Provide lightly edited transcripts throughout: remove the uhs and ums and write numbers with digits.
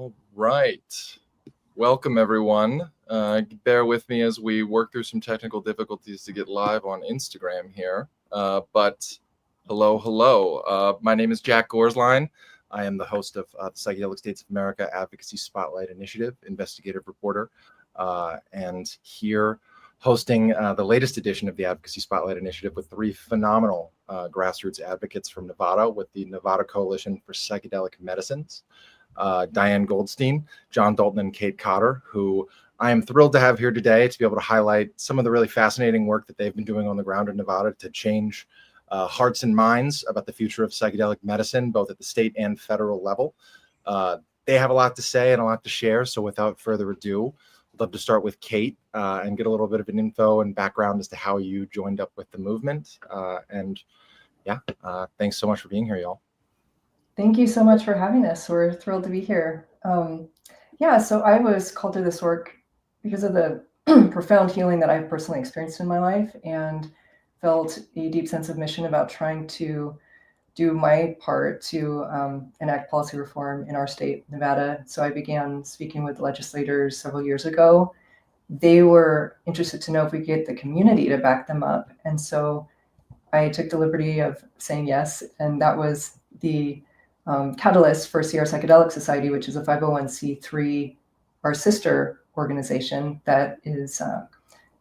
All right. Welcome, everyone. Bear with me as we work through some technical difficulties to get live on Instagram here. But hello. My name is Jack Gorsline. I am the host of the Psychedelic States of America Advocacy Spotlight Initiative, investigative reporter, and here hosting the latest edition of the Advocacy Spotlight Initiative with three phenomenal grassroots advocates from Nevada with the Nevada Coalition for Psychedelic Medicines. Diane Goldstein, Jon Dalton, and Kate Cotter, who I am thrilled to have here today to be able to highlight some of the really fascinating work that they've been doing on the ground in Nevada to change hearts and minds about the future of psychedelic medicine, both at the state and federal level. They have a lot to say and a lot to share, so without further ado, I'd love to start with Kate and get a little bit of an info and background as to how you joined up with the movement. Thanks so much for being here, y'all. Thank you so much for having us. We're thrilled to be here. So I was called to this work because of the profound healing that I've personally experienced in my life and felt a deep sense of mission about trying to do my part to enact policy reform in our state, Nevada. So I began speaking with legislators several years ago. They were interested to know if we could get the community to back them up. And so I took the liberty of saying yes. And that was the catalyst for Sierra Psychedelic Society, which is a 501c3, our sister organization that is a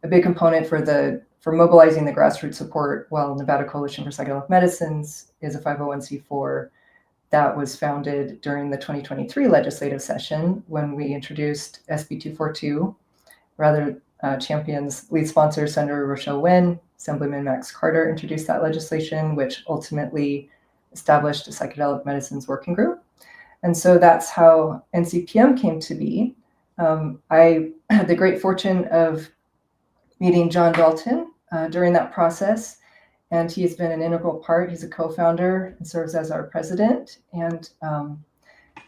big component for mobilizing the grassroots support, while Nevada Coalition for Psychedelic Medicines is a 501c4 that was founded during the 2023 legislative session when we introduced SB 242. Rather, Champion's lead sponsor, Senator Rochelle Wynn, Assemblyman Max Carter introduced that legislation, which ultimately established a psychedelic medicines working group. And so that's how NCPM came to be. I had the great fortune of meeting Jon Dalton during that process, and he has been an integral part. He's a co-founder and serves as our president, and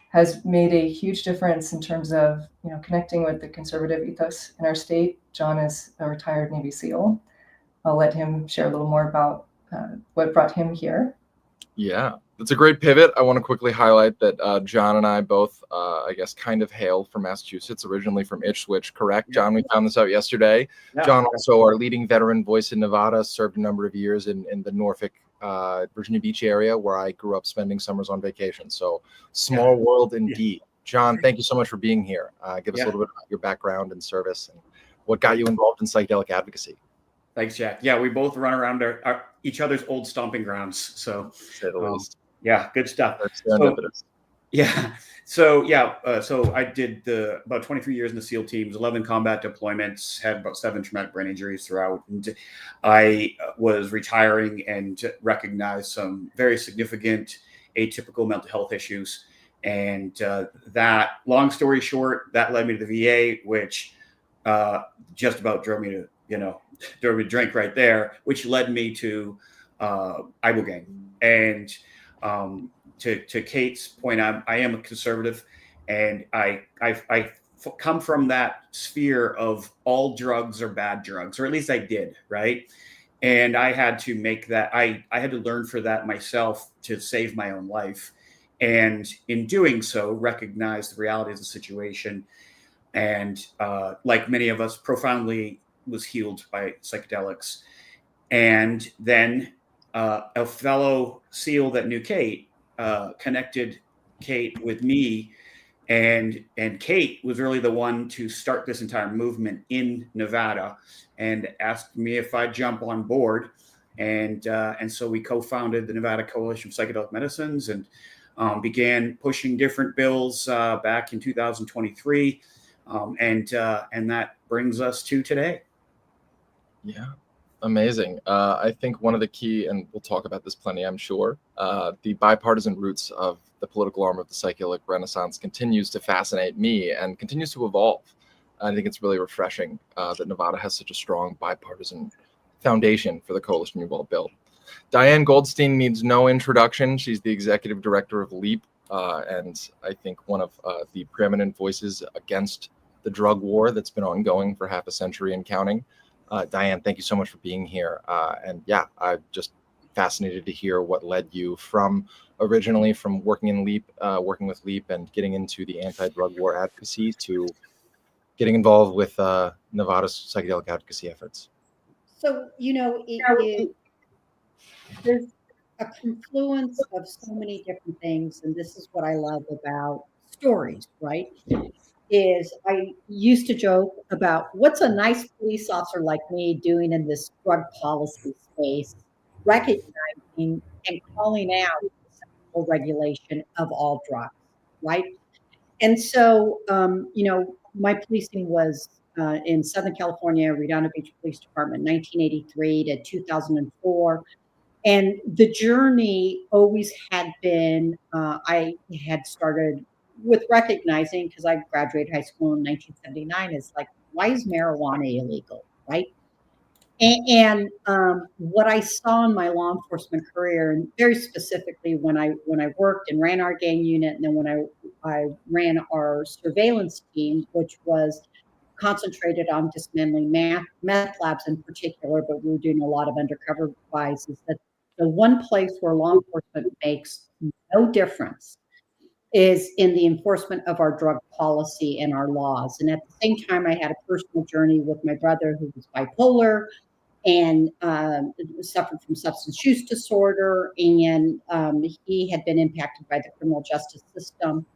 has made a huge difference in terms of connecting with the conservative ethos in our state. Jon is a retired Navy SEAL. I'll let him share a little more about what brought him here. Yeah, that's a great pivot. I want to quickly highlight that Jon and I both, kind of hail from Massachusetts, originally from Ipswich, correct? Yeah. Jon, we found this out yesterday. Yeah. Jon, also our leading veteran voice in Nevada, served a number of years in the Norfolk, Virginia Beach area where I grew up spending summers on vacation. So small world indeed. Yeah. Jon, thank you so much for being here. Give us a little bit about your background and service and what got you involved in psychedelic advocacy. Thanks, Jack. Yeah, we both run around each other's old stomping grounds. So, good stuff. So I did about 23 years in the SEAL teams, 11 combat deployments, had about 7 traumatic brain injuries throughout. And I was retiring and recognized some very significant atypical mental health issues. And that, long story short, that led me to the VA, which just about drove me to drink right there, which led me to ibogaine. And to Kate's point, I am a conservative, and I come from that sphere of all drugs are bad drugs, or at least I did, right? And I had to make that, I had to learn for that myself to save my own life. And in doing so, recognize the reality of the situation. And like many of us, profoundly was healed by psychedelics. And then a fellow SEAL that knew Kate connected Kate with me, and Kate was really the one to start this entire movement in Nevada and asked me if I'd jump on board. And so we co-founded the Nevada Coalition for Psychedelic Medicines and began pushing different bills back in 2023. And that brings us to today. Yeah, amazing. I think one of the key, and we'll talk about this plenty, I'm sure, the bipartisan roots of the political arm of the psychedelic renaissance continues to fascinate me and continues to evolve. I think it's really refreshing that Nevada has such a strong bipartisan foundation for the coalition you've all built. Diane Goldstein needs no introduction. She's the executive director of LEAP, and I think one of the preeminent voices against the drug war that's been ongoing for half a century and counting. Diane, thank you so much for being here. I just fascinated to hear what led you from originally from working in LEAP, working with LEAP and getting into the anti-drug war advocacy to getting involved with Nevada's psychedelic advocacy efforts. So, there's a confluence of so many different things, and this is what I love about stories, right? Is I used to joke about what's a nice police officer like me doing in this drug policy space, recognizing and calling out the regulation of all drugs, right? And so, my policing was in Southern California, Redondo Beach Police Department, 1983 to 2004. And the journey always had been, I had started with recognizing, because I graduated high school in 1979, is like, why is marijuana illegal, right? And what I saw in my law enforcement career, and very specifically when I worked and ran our gang unit, and then when I ran our surveillance team, which was concentrated on dismantling meth labs in particular, but we were doing a lot of undercover buys, is that the one place where law enforcement makes no difference is in the enforcement of our drug policy and our laws. And at the same time, I had a personal journey with my brother who was bipolar and suffered from substance use disorder. And he had been impacted by the criminal justice system,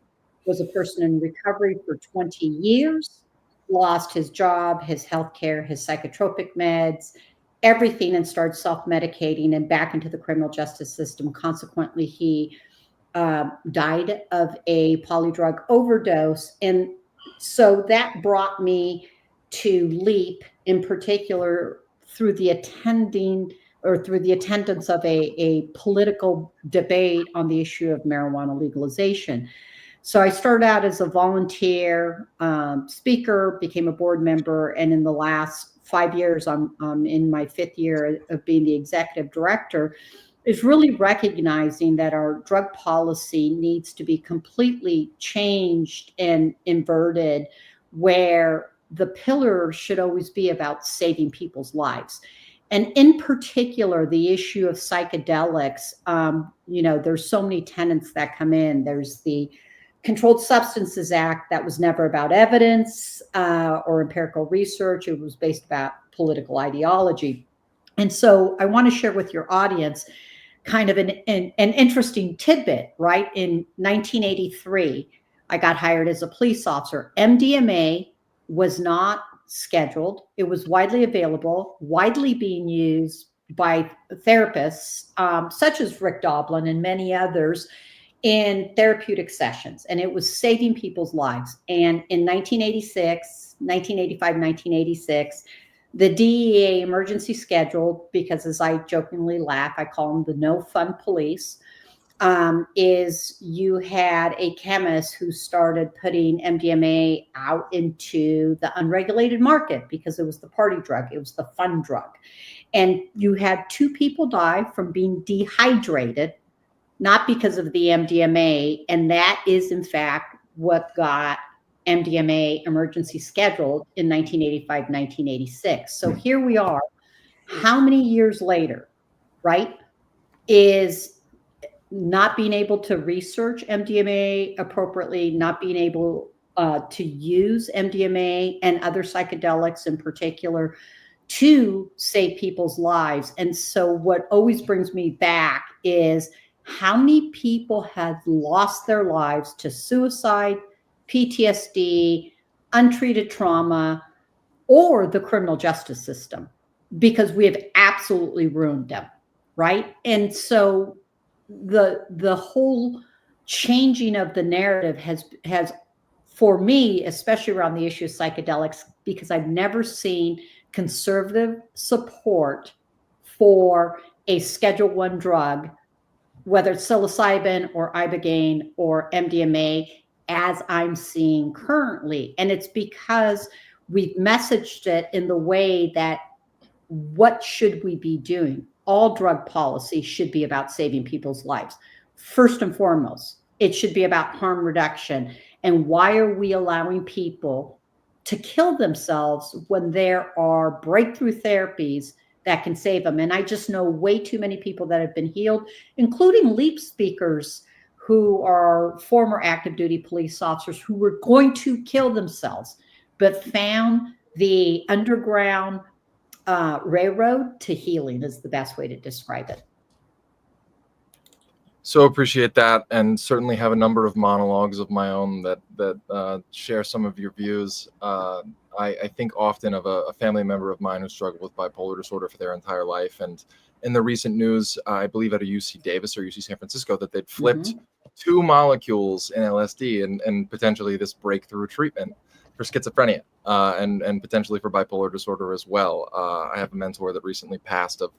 was a person in recovery for 20 years, lost his job, his health care, his psychotropic meds, everything, and started self-medicating and back into the criminal justice system. Consequently, he died of a polydrug overdose. And so that brought me to LEAP in particular through the attendance of a political debate on the issue of marijuana legalization. So I started out as a volunteer speaker, became a board member, and in the last 5 years, I'm in my 5th year of being the executive director, is really recognizing that our drug policy needs to be completely changed and inverted, where the pillar should always be about saving people's lives. And in particular, the issue of psychedelics, there's so many tenets that come in. There's the Controlled Substances Act that was never about evidence or empirical research. It was based about political ideology. And so I want to share with your audience kind of an interesting tidbit, right? In 1983, I got hired as a police officer. MDMA was not scheduled. It was widely available, widely being used by therapists, such as Rick Doblin and many others, in therapeutic sessions. And it was saving people's lives. And in 1985, 1986, the DEA emergency schedule, because as I jokingly laugh, I call them the no fun police, is you had a chemist who started putting MDMA out into the unregulated market because it was the party drug. It was the fun drug. And you had 2 people die from being dehydrated, not because of the MDMA. And that is, in fact, what got MDMA emergency scheduled in 1985, 1986. So here we are, how many years later, right, is not being able to research MDMA appropriately, not being able to use MDMA and other psychedelics in particular to save people's lives. And so what always brings me back is how many people have lost their lives to suicide, PTSD, untreated trauma, or the criminal justice system, because we have absolutely ruined them, right? And so the whole changing of the narrative has for me, especially around the issue of psychedelics, because I've never seen conservative support for a Schedule I drug, whether it's psilocybin or ibogaine or MDMA, as I'm seeing currently. And it's because we've messaged it in the way that what should we be doing? All drug policy should be about saving people's lives. First and foremost, it should be about harm reduction. And why are we allowing people to kill themselves when there are breakthrough therapies that can save them. And I just know way too many people that have been healed, including LEAP speakers who are former active duty police officers who were going to kill themselves, but found the underground railroad to healing is the best way to describe it. So appreciate that, and certainly have a number of monologues of my own that share some of your views. I think often of a family member of mine who struggled with bipolar disorder for their entire life, and in the recent news, I believe at a UC Davis or UC San Francisco, that they'd flipped 2 molecules in LSD and potentially this breakthrough treatment for schizophrenia and potentially for bipolar disorder as well. I have a mentor that recently passed of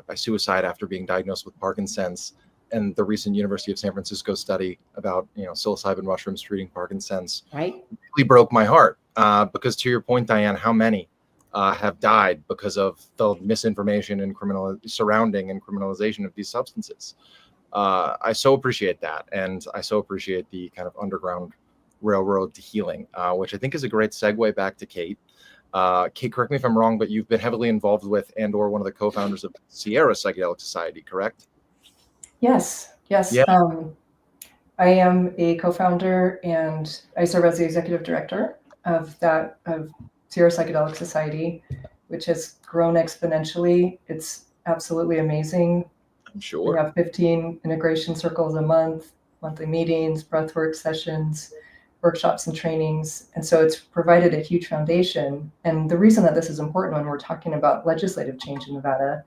by suicide after being diagnosed with Parkinson's, and the recent University of San Francisco study about psilocybin mushrooms treating Parkinson's really broke my heart, because to your point, Diane, how many have died because of the misinformation and surrounding and criminalization of these substances. I so appreciate that, and I so appreciate the kind of underground railroad to healing, which I think is a great segue back to Kate. Kate, correct me if I'm wrong, but you've been heavily involved with and/or one of the co-founders of Sierra Psychedelic Society, correct? Yes. Yeah. I am a co-founder, and I serve as the executive director of Sierra Psychedelic Society, which has grown exponentially. It's absolutely amazing. I'm sure. We have 15 integration circles a month, monthly meetings, breathwork sessions, workshops and trainings. And so it's provided a huge foundation. And the reason that this is important when we're talking about legislative change in Nevada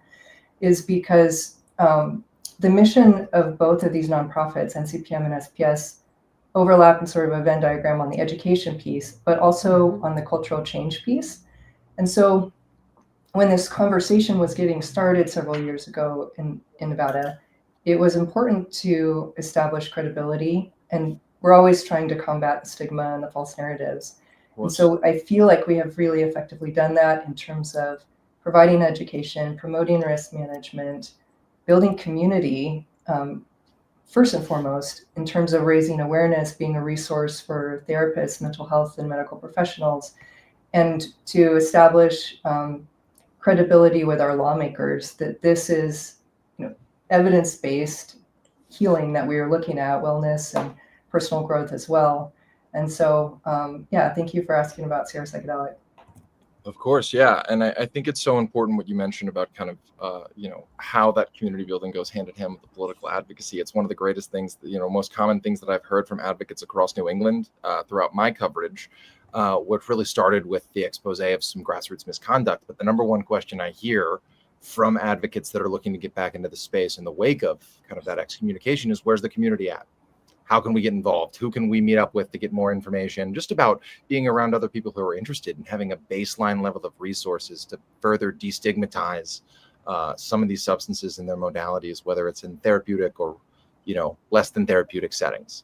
is because the mission of both of these nonprofits, NCPM and SPS, overlap in sort of a Venn diagram on the education piece, but also on the cultural change piece. And so when this conversation was getting started several years ago in Nevada, it was important to establish credibility, and we're always trying to combat the stigma and the false narratives. And so I feel like we have really effectively done that in terms of providing education, promoting risk management, building community, first and foremost, in terms of raising awareness, being a resource for therapists, mental health, and medical professionals, and to establish credibility with our lawmakers that this is evidence-based healing that we are looking at, wellness and personal growth as well. And so, thank you for asking about Sierra Psychedelic. Of course, yeah. And I think it's so important what you mentioned about kind of, how that community building goes hand in hand with the political advocacy. It's one of the greatest things, most common things that I've heard from advocates across New England throughout my coverage, what really started with the expose of some grassroots misconduct. But the number one question I hear from advocates that are looking to get back into the space in the wake of kind of that excommunication is, where's the community at? How can we get involved? Who can we meet up with to get more information? Just about being around other people who are interested and having a baseline level of resources to further destigmatize some of these substances and their modalities, whether it's in therapeutic or, less than therapeutic settings.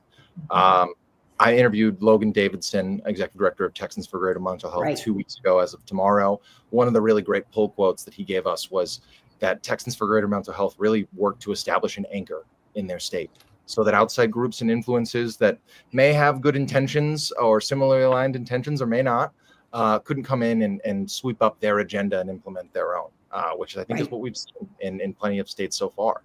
I interviewed Logan Davidson, Executive Director of Texans for Greater Mental Health, 2 weeks ago as of tomorrow. One of the really great pull quotes that he gave us was that Texans for Greater Mental Health really worked to establish an anchor in their state, so that outside groups and influences that may have good intentions or similarly aligned intentions or may not, couldn't come in and sweep up their agenda and implement their own, which I think is what we've seen in plenty of states so far.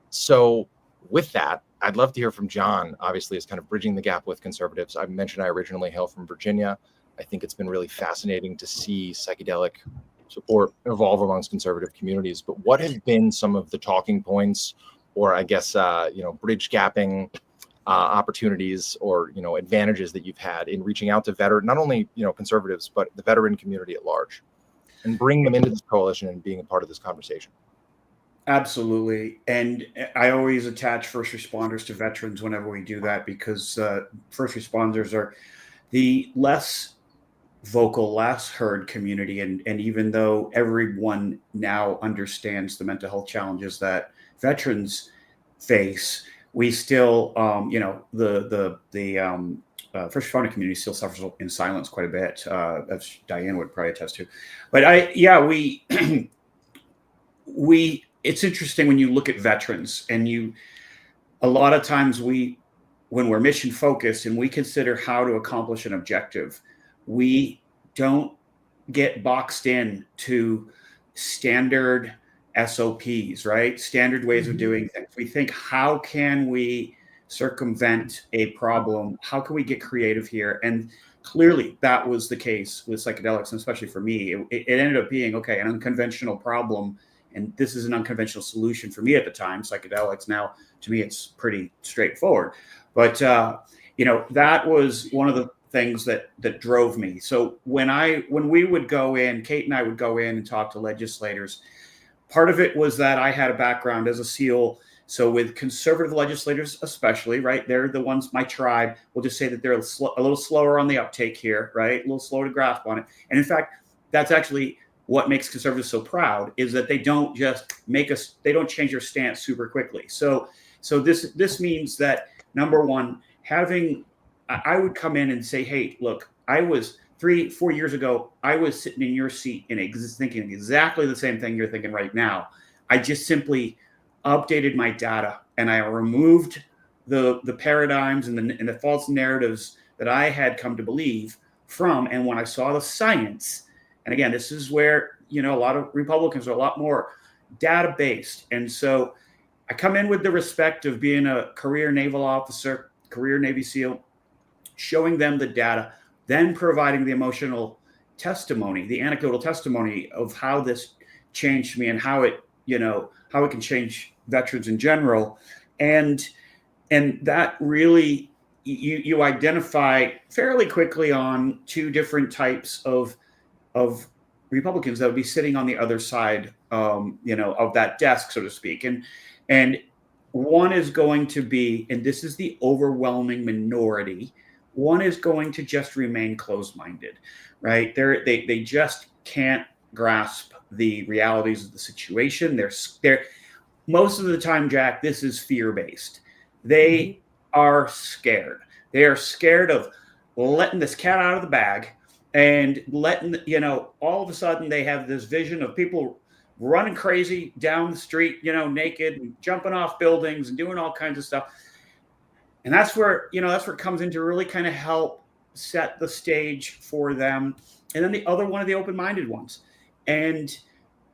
So with that, I'd love to hear from Jon, obviously, as kind of bridging the gap with conservatives. I mentioned I originally hail from Virginia. I think it's been really fascinating to see psychedelic support evolve amongst conservative communities. But what have been some of the talking points, or I guess, bridge gapping opportunities or, advantages that you've had in reaching out to not only, conservatives, but the veteran community at large, and bring them into this coalition and being a part of this conversation? Absolutely. And I always attach first responders to veterans whenever we do that, because first responders are the less vocal, less heard community. And even though everyone now understands the mental health challenges that veterans face, we still, the first responder community still suffers in silence quite a bit, as Diane would probably attest to. But it's interesting when you look at veterans, and a lot of times when we're mission focused and we consider how to accomplish an objective, we don't get boxed in to standard SOPs, right? Standard ways of doing things. We think, how can we circumvent a problem? How can we get creative here? And clearly that was the case with psychedelics, and especially for me, it ended up being, okay, an unconventional problem. And this is an unconventional solution for me at the time, psychedelics. Now, to me, it's pretty straightforward. But, that was one of the things that drove me. So when we would go in, Kate and I would go in and talk to legislators, part of it was that I had a background as a SEAL. So with conservative legislators, especially, right, they're the ones, my tribe, will just say that they're a little slower on the uptake here, right, a little slower to grasp on it. And in fact, that's actually what makes conservatives so proud, is that they don't just they don't change their stance super quickly. So this means that, number one, I would come in and say, hey, look, I was 3-4 years ago, I was sitting in your seat and thinking exactly the same thing you're thinking right now. I just simply updated my data, and I removed the paradigms and the false narratives that I had come to believe from. And when I saw the science, and again, this is where, a lot of Republicans are a lot more data-based. And so I come in with the respect of being a career naval officer, career Navy SEAL, showing them the data, then providing the emotional testimony, the anecdotal testimony of how this changed me and how it can change veterans in general. And that really, you identify fairly quickly on two different types of Republicans that would be sitting on the other side, of that desk, so to speak. And one is going to be, and this is the overwhelming minority, one is going to just remain closed-minded, right? They just can't grasp the realities of the situation. They're most of the time, Jack, this is fear-based. They are scared. They are scared of letting this cat out of the bag and letting, all of a sudden they have this vision of people running crazy down the street, naked and jumping off buildings and doing all kinds of stuff. And that's where it comes in to really kind of help set the stage for them. And then the other one of the open-minded ones. And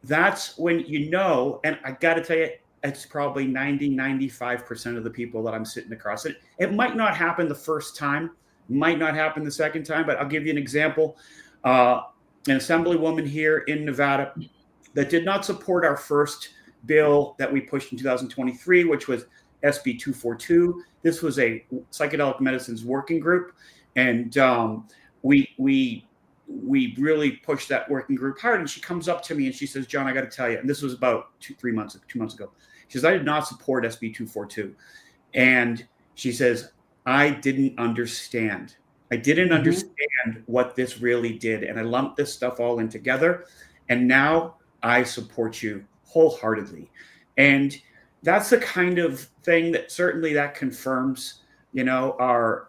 that's when, and I got to tell you, it's probably 90-95% of the people that I'm sitting across. It might not happen the first time, might not happen the second time, but I'll give you an example. An assemblywoman here in Nevada that did not support our first bill that we pushed in 2023, which was SB 242. This was a psychedelic medicines working group, and we really pushed that working group hard. And she comes up to me and she says, "Jon, I got to tell you," and this was about 2 months ago. She says, "I did not support SB 242," and she says, "I didn't understand. I didn't understand what this really did, and I lumped this stuff all in together, and now I support you wholeheartedly." And that's the kind of thing that certainly that confirms, the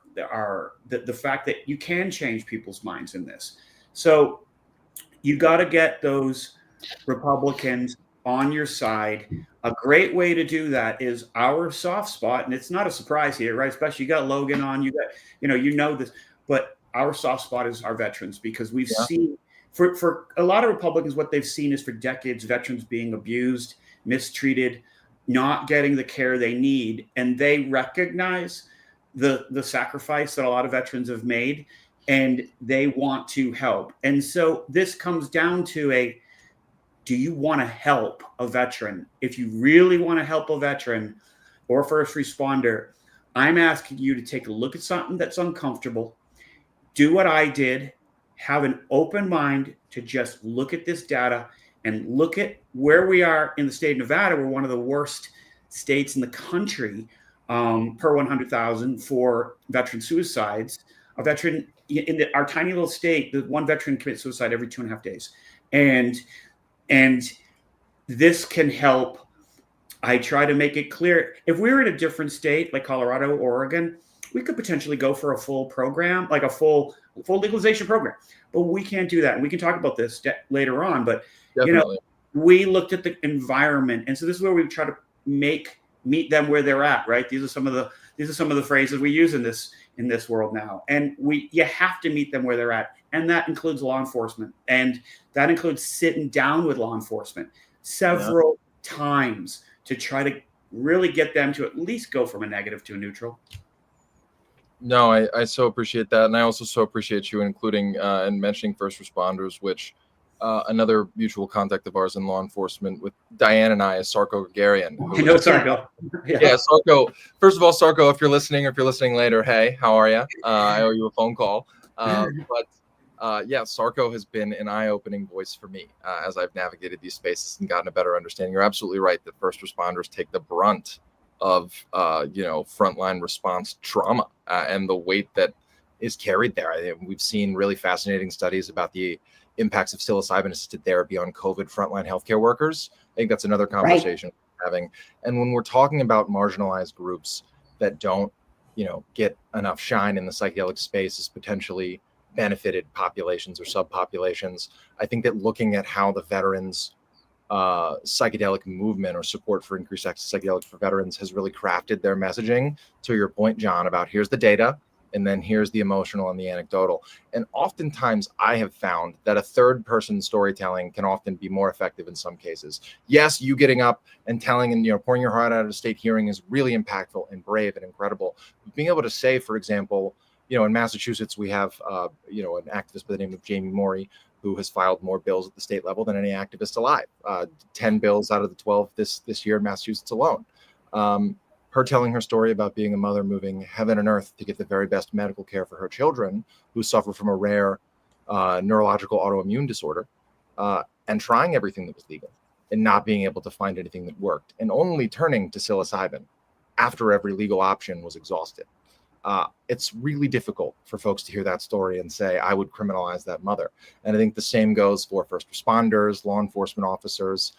fact that you can change people's minds in this. So you got to get those Republicans on your side. A great way to do that is our soft spot, and it's not a surprise here, right? Especially you got Logan on, you got, this, but our soft spot is our veterans, because we've seen for a lot of Republicans, what they've seen is for decades, veterans being abused, mistreated, not getting the care they need. And they recognize the sacrifice that a lot of veterans have made, and they want to help. And so this comes down to do you want to help a veteran? If you really want to help a veteran or first responder, I'm asking you to take a look at something that's uncomfortable. Do what I did. Have an open mind to just look at this data and look at where we are in the state of Nevada. We're one of the worst states in the country per 100,000 for veteran suicides. A veteran in our tiny little state, the one veteran commits suicide every 2.5 days. And this can help. I try to make it clear. If we were in a different state like Colorado, Oregon, we could potentially go for a full program, like a full legalization program. But we can't do that. And we can talk about this later on. But, we looked at the environment. And so this is where we try to meet them where they're at, right? These are some of the These are some of the phrases we use in this world now. And you have to meet them where they're at. And that includes law enforcement. And that includes sitting down with law enforcement several times to try to really get them to at least go from a negative to a neutral. No, I so appreciate that. And I also so appreciate you including and mentioning first responders, which another mutual contact of ours in law enforcement with Diane and I is Sarko Gagarian. I know Sarko. Yeah, Sarko. First of all, Sarko, if you're listening or if you're listening later, hey, how are you? I owe you a phone call. Yeah, Sarko has been an eye-opening voice for me as I've navigated these spaces and gotten a better understanding. You're absolutely right that first responders take the brunt of frontline response trauma and the weight that is carried there. We've seen really fascinating studies about the impacts of psilocybin-assisted therapy on COVID frontline healthcare workers. I think that's another conversation we're having. And when we're talking about marginalized groups that don't, get enough shine in the psychedelic space as potentially benefited populations or subpopulations, I think that looking at how the veterans psychedelic movement or support for increased access to psychedelics for veterans has really crafted their messaging, to your point, Jon, about here's the data and then here's the emotional and the anecdotal. And oftentimes I have found that a third person storytelling can often be more effective in some cases. Yes, you getting up and telling and pouring your heart out at a state hearing is really impactful and brave and incredible. Being able to say, for example, in Massachusetts, we have, an activist by the name of Jamie Morey, who has filed more bills at the state level than any activist alive. 10 bills out of the 12 this year in Massachusetts alone. Her telling her story about being a mother moving heaven and earth to get the very best medical care for her children who suffer from a rare neurological autoimmune disorder, and trying everything that was legal and not being able to find anything that worked, and only turning to psilocybin after every legal option was exhausted. It's really difficult for folks to hear that story and say, I would criminalize that mother. And I think the same goes for first responders, law enforcement officers.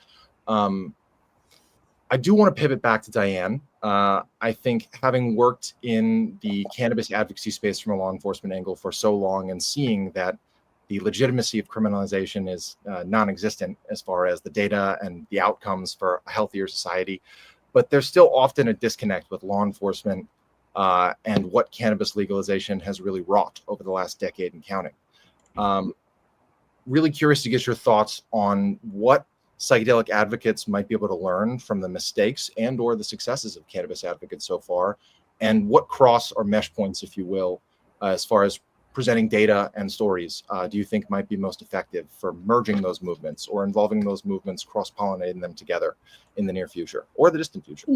I do want to pivot back to Diane. I think having worked in the cannabis advocacy space from a law enforcement angle for so long and seeing that the legitimacy of criminalization is non-existent as far as the data and the outcomes for a healthier society, but there's still often a disconnect with law enforcement and what cannabis legalization has really wrought over the last decade and counting. Really curious to get your thoughts on what psychedelic advocates might be able to learn from the mistakes and or the successes of cannabis advocates so far, and what cross or mesh points, if you will, as far as presenting data and stories, do you think might be most effective for merging those movements or involving those movements, cross-pollinating them together in the near future or the distant future?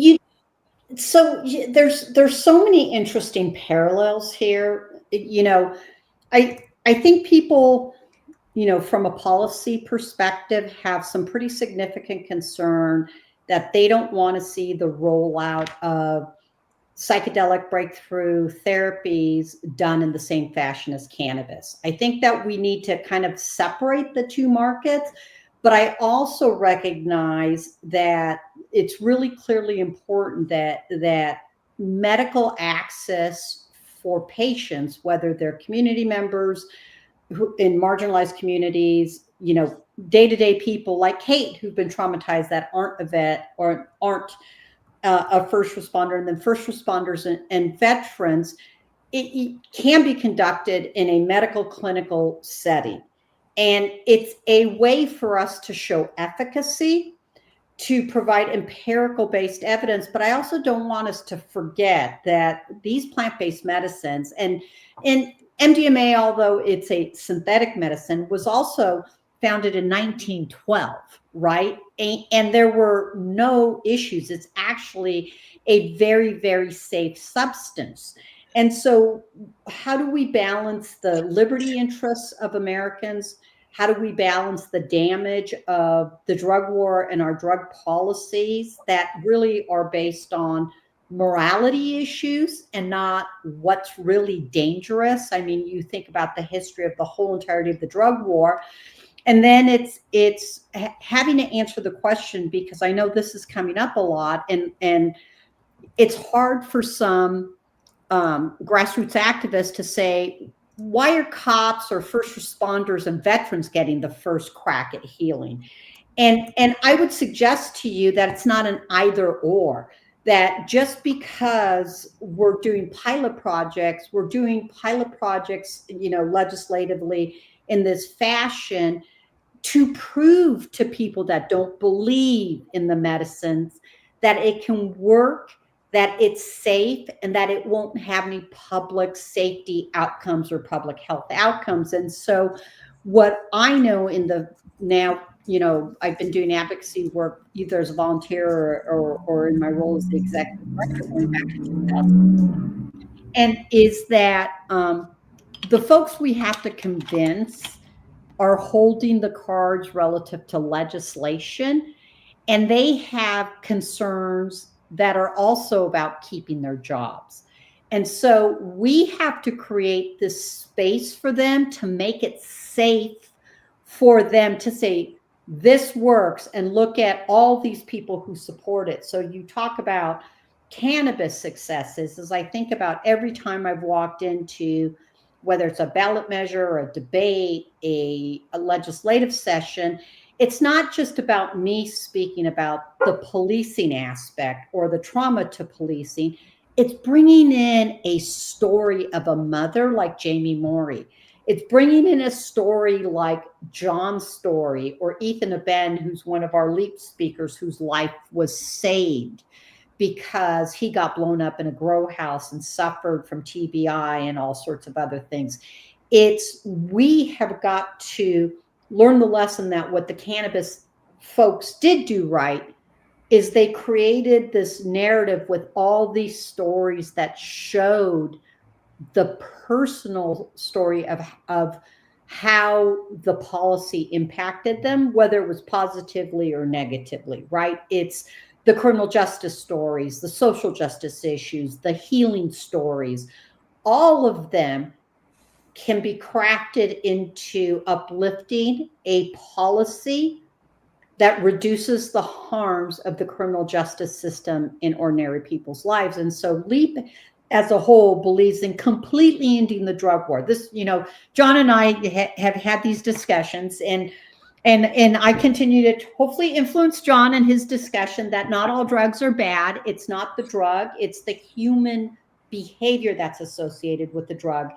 There's so many interesting parallels here. I think people, from a policy perspective, have some pretty significant concern that they don't want to see the rollout of psychedelic breakthrough therapies done in the same fashion as cannabis. I think that we need to kind of separate the two markets, but I also recognize that it's really clearly important that medical access for patients, whether they're community members who in marginalized communities, day-to-day people like Kate who've been traumatized that aren't a vet or aren't a first responder, and then first responders and veterans, it can be conducted in a medical clinical setting. And it's a way for us to show efficacy, to provide empirical based evidence. But I also don't want us to forget that these plant-based medicines and MDMA, although it's a synthetic medicine, was also founded in 1912, right? And there were no issues. It's actually a very, very safe substance. And so how do we balance the liberty interests of Americans? How do we balance the damage of the drug war and our drug policies that really are based on morality issues and not what's really dangerous? I mean, you think about the history of the whole entirety of the drug war. And then it's having to answer the question, because I know this is coming up a lot, and it's hard for some grassroots activists to say, why are cops or first responders and veterans getting the first crack at healing? And I would suggest to you that it's not an either or. that just because we're doing pilot projects, legislatively in this fashion to prove to people that don't believe in the medicines that it can work, that it's safe, and that it won't have any public safety outcomes or public health outcomes. And so what I know I've been doing advocacy work either as a volunteer or in my role as the executive director going back to 2000. And is that the folks we have to convince are holding the cards relative to legislation, and they have concerns that are also about keeping their jobs. And so we have to create this space for them to make it safe for them to say, this works, and look at all these people who support it. So you talk about cannabis successes, as I think about every time I've walked into, whether it's a ballot measure or a debate, a legislative session, it's not just about me speaking about the policing aspect or the trauma to policing. It's bringing in a story of a mother like Jamie Morey. It's bringing in a story like John's story, or Ethan Aben, who's one of our LEAP speakers, whose life was saved because he got blown up in a grow house and suffered from TBI and all sorts of other things. We have got to learn the lesson that what the cannabis folks did do right is they created this narrative with all these stories that showed the personal story of how the policy impacted them, whether it was positively or negatively, right? It's the criminal justice stories, the social justice issues, the healing stories, all of them can be crafted into uplifting a policy that reduces the harms of the criminal justice system in ordinary people's lives. And so LEAP as a whole believes in completely ending the drug war. This, John and I have had these discussions, and I continue to hopefully influence John in his discussion that not all drugs are bad. It's not the drug, it's the human behavior that's associated with the drug.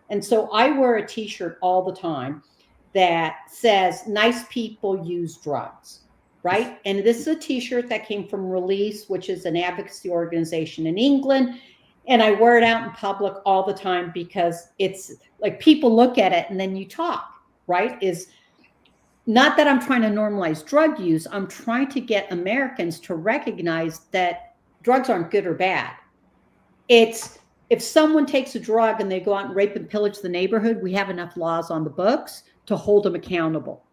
And so I wear a t-shirt all the time that says, nice people use drugs, right? And this is a t-shirt that came from Release, which is an advocacy organization in England. And I wear it out in public all the time because it's like people look at it and then you talk, right? Is not that I'm trying to normalize drug use. I'm trying to get Americans to recognize that drugs aren't good or bad. It's if someone takes a drug and they go out and rape and pillage the neighborhood, we have enough laws on the books to hold them accountable.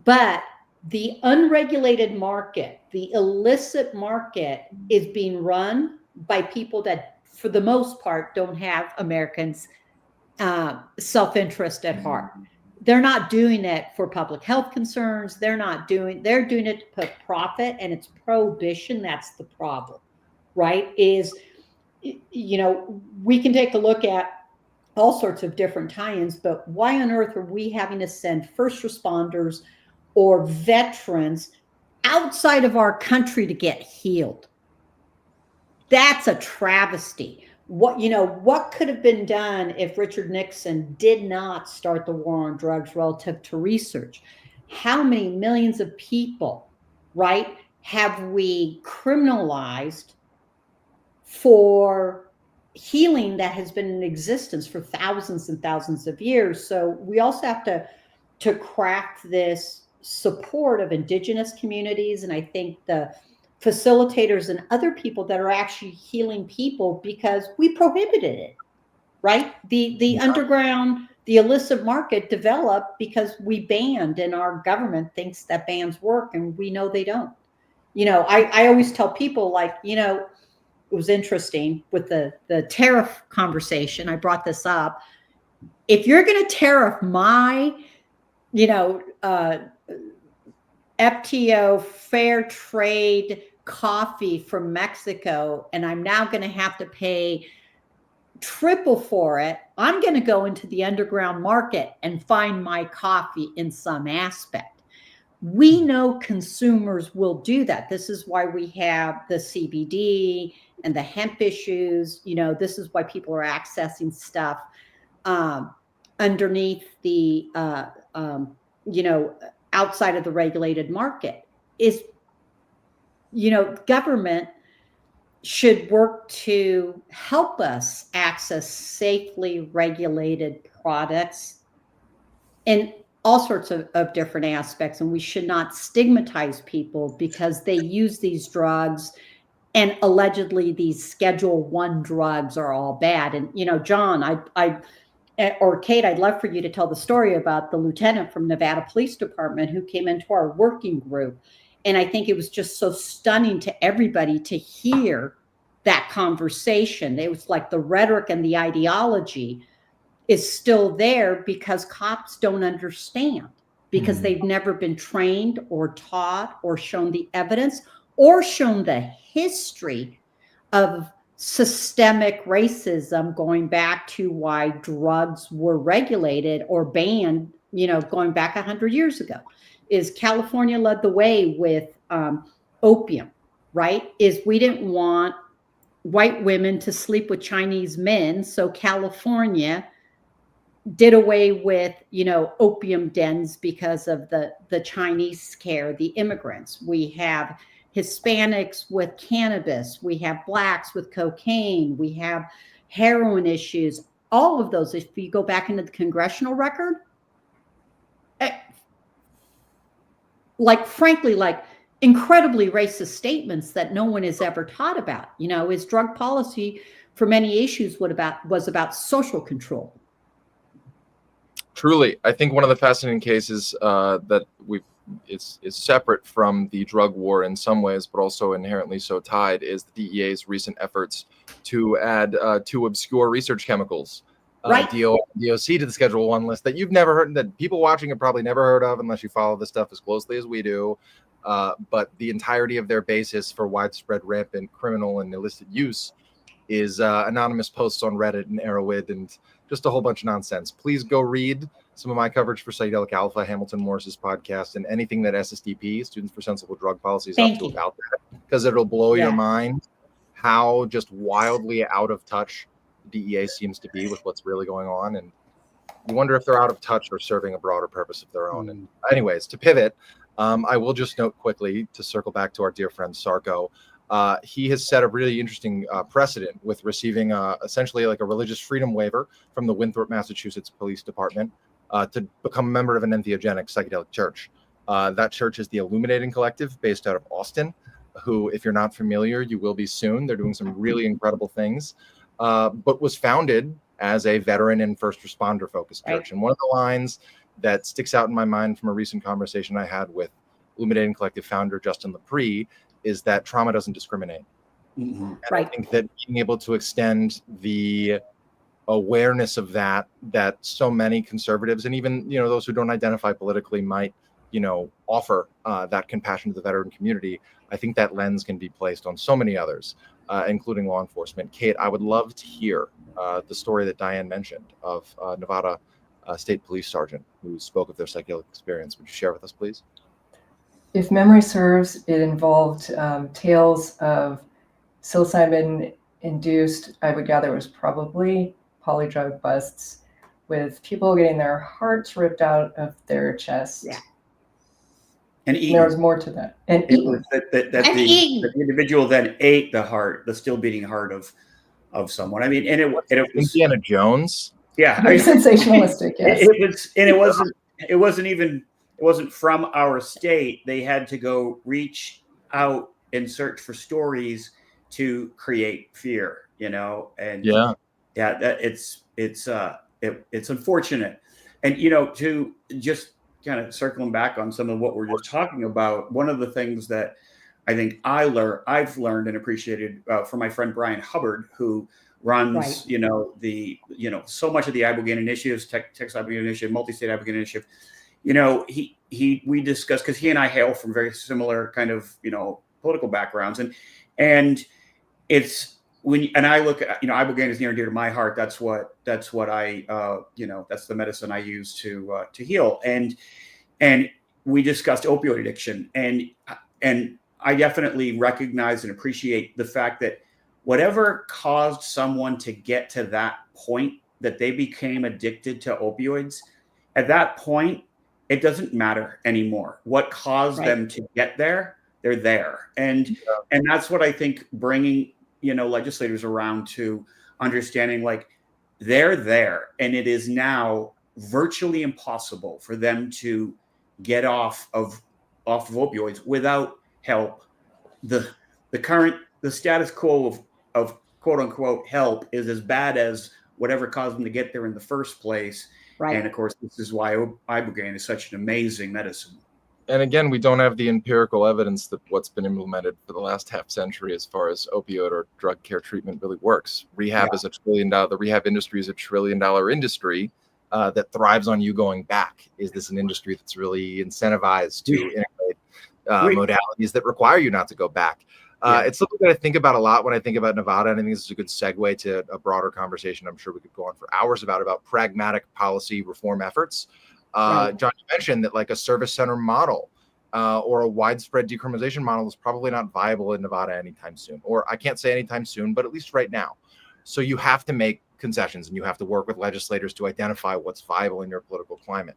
But the unregulated market, the illicit market, is being run by people that, for the most part, don't have Americans' self-interest at heart. They're not doing it for public health concerns. They're doing it to put profit, and it's prohibition. That's the problem, right? We can take a look at all sorts of different tie-ins, but why on earth are we having to send first responders or veterans outside of our country to get healed? That's a travesty. What could have been done if Richard Nixon did not start the war on drugs relative to research? How many millions of people, right, have we criminalized for healing that has been in existence for thousands and thousands of years? So we also have to craft this support of indigenous communities, and I think the facilitators and other people that are actually healing people, because we prohibited it, right? The underground, the illicit market developed because we banned, and our government thinks that bans work, and we know they don't. I always tell people, it was interesting with the tariff conversation. I brought this up. If you're going to tariff my, FTO fair trade coffee from Mexico, and I'm now going to have to pay triple for it, I'm going to go into the underground market and find my coffee in some aspect. We know consumers will do that. This is why we have the CBD and the hemp issues. This is why people are accessing stuff underneath the, outside of the regulated market. Is, government should work to help us access safely regulated products in all sorts of different aspects. And we should not stigmatize people because they use these drugs, and allegedly these Schedule 1 drugs are all bad. And, John, or Kate, I'd love for you to tell the story about the lieutenant from Nevada Police Department who came into our working group. And I think it was just so stunning to everybody to hear that conversation. It was like the rhetoric and the ideology is still there because cops don't understand, because they've never been trained or taught or shown the evidence or shown the history of systemic racism going back to why drugs were regulated or banned, going back 100 years ago. Is California led the way with opium, right? Is we didn't want white women to sleep with Chinese men, so California did away with, opium dens because of the Chinese scare, the immigrants. We have Hispanics with cannabis. We have Blacks with cocaine. We have heroin issues. All of those, if you go back into the congressional record, frankly, incredibly racist statements that no one has ever taught about. Is drug policy for many issues was about social control. Truly, I think one of the fascinating cases that is separate from the drug war in some ways, but also inherently so tied, is the DEA's recent efforts to add 2 obscure research chemicals, right. DOC, to the Schedule 1 list that you've never heard, that people watching have probably never heard of unless you follow this stuff as closely as we do. But the entirety of their basis for widespread, rampant criminal and illicit use is anonymous posts on Reddit and Arrowhead and just a whole bunch of nonsense. Please go read some of my coverage for Psychedelic Alpha, Hamilton Morris's podcast, and anything that SSDP, Students for Sensible Drug Policy, is up to about that, because it'll blow your mind how just wildly out of touch DEA seems to be with what's really going on. And you wonder if they're out of touch or serving a broader purpose of their own. And anyways, to pivot, I will just note quickly, to circle back to our dear friend Sarko, he has set a really interesting precedent with receiving essentially like a religious freedom waiver from the Winthrop, Massachusetts Police Department to become a member of an entheogenic psychedelic church. That church is the Illuminating Collective, based out of Austin, who, if you're not familiar, you will be soon. They're doing some really incredible things, but was founded as a veteran and first responder focused church. And one of the lines that sticks out in my mind from a recent conversation I had with Illuminating Collective founder Justin Lepre is that trauma doesn't discriminate. And I think that being able to extend the awareness of that so many conservatives and even those who don't identify politically might offer that compassion to the veteran community, I think that lens can be placed on so many others, including law enforcement. Kate, I would love to hear the story that Diane mentioned of Nevada State Police Sergeant who spoke of their psychedelic experience. Would you share with us, please? If memory serves, it involved tales of psilocybin-induced, I would gather it was probably polydrug busts, with people getting their hearts ripped out of their chest. Yeah. And there was more to that. And eaten. The individual then ate the still beating heart of someone. I mean, and it was Indiana Jones. Yeah, very sensationalistic. Yes, it wasn't from our state. They had to go reach out and search for stories to create fear. And it's unfortunate. And to just kind of circling back on some of what we're just talking about, one of the things that I think I've learned and appreciated from my friend Brian Hubbard, who runs, so much of the Ibogaine initiatives, Texas Ibogaine Initiative, multi-state Ibogaine Initiative. We discussed, because he and I hail from very similar kind of political backgrounds, and it's and I look at Ibogaine is near and dear to my heart. That's what I that's the medicine I use to heal, and we discussed opioid addiction, and I definitely recognize and appreciate the fact that whatever caused someone to get to that point that they became addicted to opioids, at that point, it doesn't matter anymore. What caused them to get there, they're there. And that's what I think bringing, legislators around to understanding, like, they're there, and it is now virtually impossible for them to get off of opioids without help. The status quo of quote unquote help is as bad as whatever caused them to get there in the first place. Right. And of course, this is why ibogaine is such an amazing medicine. And again, we don't have the empirical evidence that what's been implemented for the last half century as far as opioid or drug care treatment really works. Rehab is the rehab industry is $1 trillion industry that thrives on you going back. Is this an industry that's really incentivized to integrate modalities that require you not to go back? It's something that I think about a lot when I think about Nevada, and I think this is a good segue to a broader conversation I'm sure we could go on for hours about pragmatic policy reform efforts. John, you mentioned that like a service center model or a widespread decriminalization model is probably not viable in Nevada anytime soon, or I can't say anytime soon, but at least right now. So you have to make concessions, and you have to work with legislators to identify what's viable in your political climate.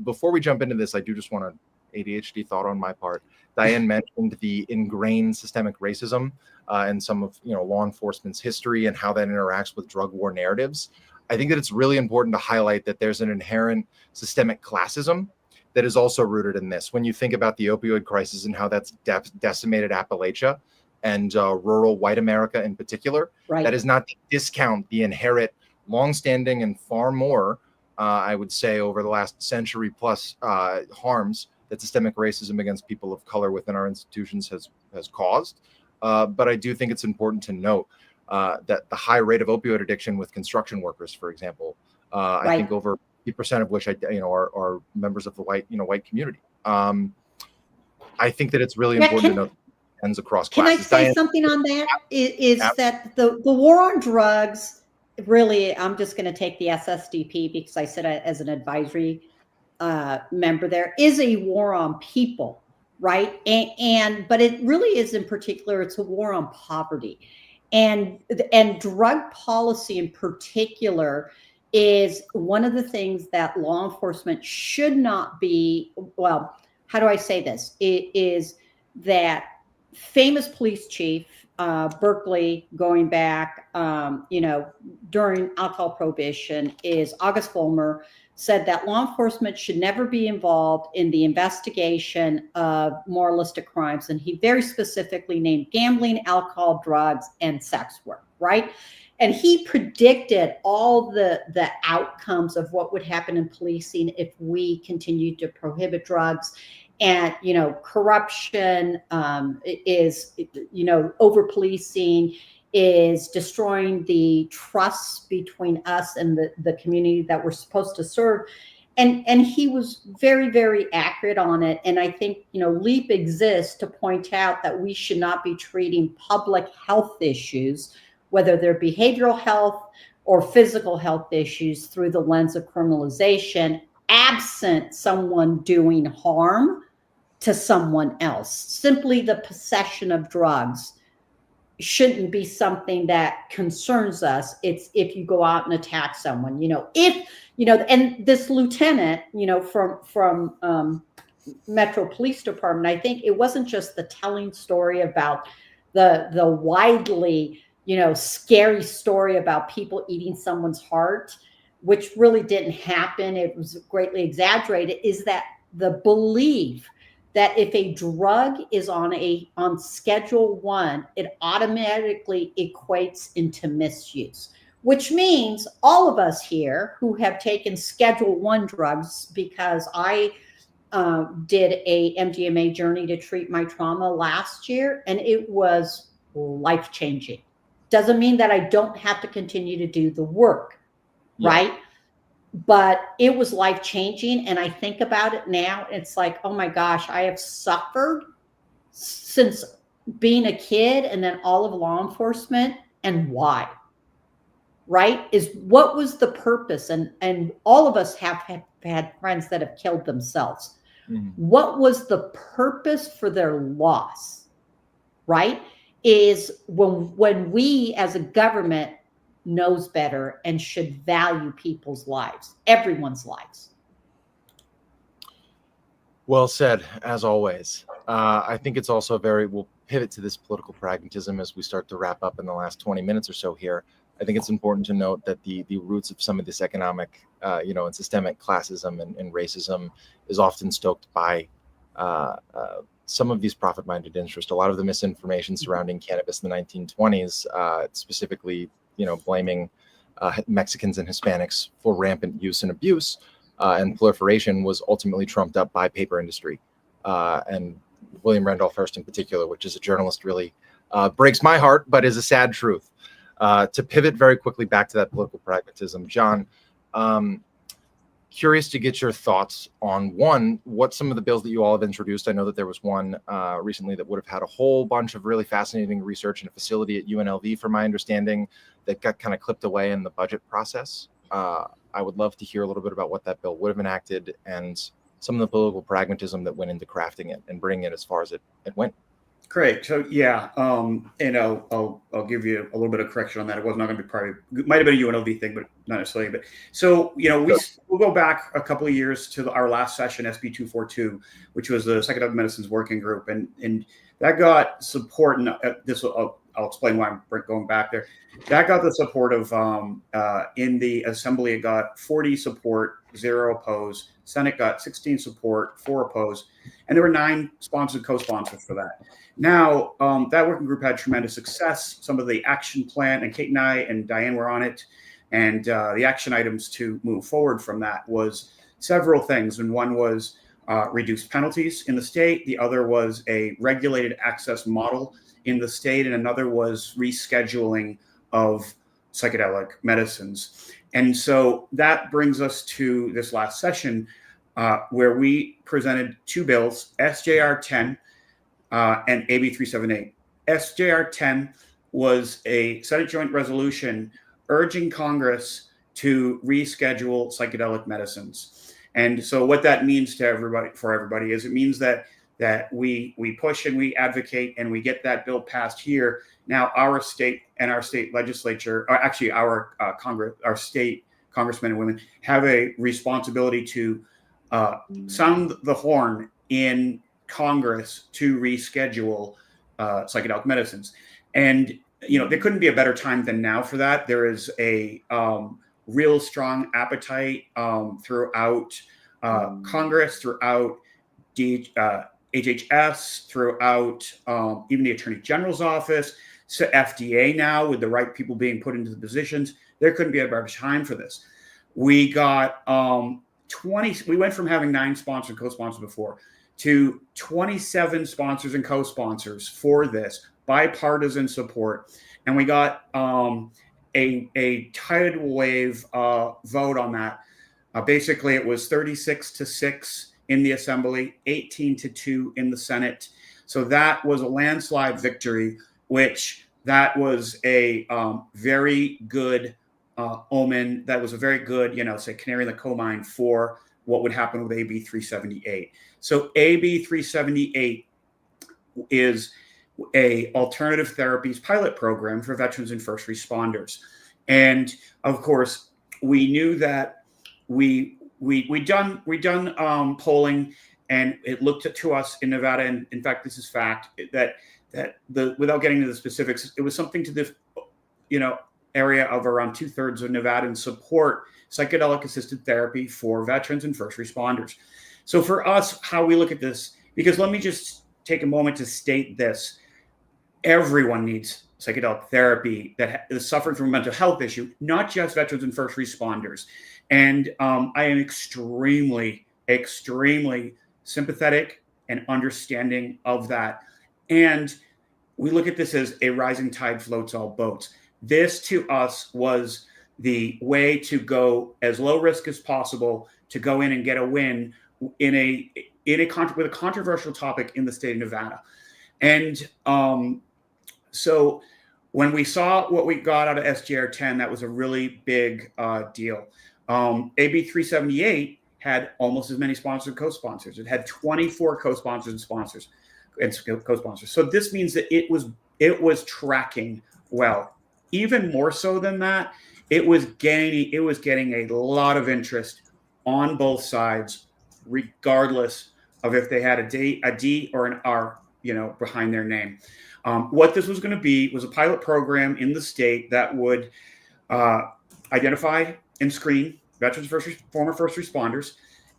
Before we jump into this, I do just want an ADHD thought on my part. Diane mentioned the ingrained systemic racism and some of law enforcement's history and how that interacts with drug war narratives. I think that it's really important to highlight that there's an inherent systemic classism that is also rooted in this. When you think about the opioid crisis and how that's decimated Appalachia and rural white America in particular, that is not to discount the inherent longstanding and far more, I would say, over the last century plus harms that systemic racism against people of color within our institutions has caused. But I do think it's important to note that the high rate of opioid addiction with construction workers, for example, I think over 50% of which are members of the white community. I think that it's really important to note that it ends across classes. Can I say something on that? Is that the war on drugs, really, I'm just going to take the SSDP because I sit as an advisory member there, is a war on people, right? But it really is, in particular, it's a war on poverty. And drug policy in particular is one of the things that law enforcement should not be, well, how do I say this? It is that famous police chief, Berkeley, going back, during alcohol prohibition, is August Vollmer, said that law enforcement should never be involved in the investigation of moralistic crimes. And he very specifically named gambling, alcohol, drugs, and sex work, right? And he predicted all the outcomes of what would happen in policing if we continued to prohibit drugs. And, corruption is, over policing is destroying the trust between us and the community that we're supposed to serve. And he was very, very accurate on it. And I think, LEAP exists to point out that we should not be treating public health issues, whether they're behavioral health or physical health issues, through the lens of criminalization, absent someone doing harm to someone else. Simply the possession of drugs shouldn't be something that concerns us. It's if you go out and attack someone, and this lieutenant, from Metro Police Department, I think it wasn't just the telling story about the widely, scary story about people eating someone's heart, which really didn't happen. It was greatly exaggerated, is that the belief that if a drug is on Schedule 1, it automatically equates into misuse, which means all of us here who have taken Schedule 1 drugs, because I did a MDMA journey to treat my trauma last year, and it was life-changing. Doesn't mean that I don't have to continue to do the work, right? But it was life-changing. And I think about it now, it's like, oh my gosh, I have suffered since being a kid and then all of law enforcement. And why? Right? Is what was the purpose? And all of us have had friends that have killed themselves. What was the purpose for their loss, right? Is when we as a government knows better and should value people's lives, everyone's lives. Well said, as always. I think it's also we'll pivot to this political pragmatism as we start to wrap up in the last 20 minutes or so here. I think it's important to note that the roots of some of this economic, and systemic classism and racism is often stoked by some of these profit-minded interests. A lot of the misinformation surrounding cannabis in the 1920s, specifically, blaming Mexicans and Hispanics for rampant use and abuse and proliferation, was ultimately trumped up by paper industry. And William Randolph Hearst in particular, which is a journalist, really breaks my heart, but is a sad truth. To pivot very quickly back to that political pragmatism, Jon, curious to get your thoughts on, one, what some of the bills that you all have introduced. I know that there was one recently that would have had a whole bunch of really fascinating research in a facility at UNLV, from my understanding, that got kind of clipped away in the budget process. I would love to hear a little bit about what that bill would have enacted and some of the political pragmatism that went into crafting it and bringing it as far as it went. Great. So yeah, and I'll give you a little bit of correction on that. It was not going to be it might have been a UNLV thing, but not necessarily. But so we'll go back a couple of years to our last session, SB 242, which was the Psychedelic Medicines Working Group, and that got support. And I'll explain why I'm going back there. That got the support of in the Assembly. It got 40 support, 0 opposed. Senate got 16 support, 4 opposed, and there were 9 sponsored, co-sponsors for that. Now, that working group had tremendous success. Some of the action plan, and Kate and I and Diane were on it, and the action items to move forward from that was several things. And one was reduced penalties in the state. The other was a regulated access model in the state, and another was rescheduling of psychedelic medicines. And so that brings us to this last session, where we presented 2 bills, SJR 10 and AB 378. SJR 10 was a Senate Joint Resolution urging Congress to reschedule psychedelic medicines. And so what that means to everybody is it means that we push and we advocate and we get that bill passed here. Now our state and our state legislature, or actually our Congress, our state congressmen and women, have a responsibility to sound the horn in Congress to reschedule psychedelic medicines. And there couldn't be a better time than now for that. There is a real strong appetite throughout Congress, throughout HHS, throughout even the Attorney General's office, so FDA now, with the right people being put into the positions. There couldn't be a better time for this. We got 20. We went from having 9 sponsors, co-sponsors before, to 27 sponsors and co-sponsors for this bipartisan support, and we got a tidal wave vote on that. Basically, it was 36-6 in the Assembly, 18-2 in the Senate. So that was a landslide victory, which that was a very good omen. That was a very good, say, canary in the coal mine for what would happen with AB 378. So AB 378 is a alternative therapies pilot program for veterans and first responders. And of course, we knew that we done polling, and it looked to us in Nevada, and in fact, this is fact, that without getting into the specifics, it was something to the area of around 2/3 of Nevadans support psychedelic assisted therapy for veterans and first responders. So for us, how we look at this, because let me just take a moment to state this: everyone needs psychedelic therapy that is suffering from a mental health issue, not just veterans and first responders. And I am extremely, extremely sympathetic and understanding of that. And we look at this as a rising tide floats all boats. This to us was the way to go as low risk as possible, to go in and get a win with a controversial topic in the state of Nevada. And so when we saw what we got out of SJR 10, that was a really big deal. AB 378 had almost as many sponsors and co-sponsors. It had 24 co-sponsors and sponsors and co-sponsors. So this means that it was tracking well. Even more so than that, it was getting a lot of interest on both sides, regardless of if they had a D or an R, behind their name. What this was going to be was a pilot program in the state that would identify and screen veterans, former first responders,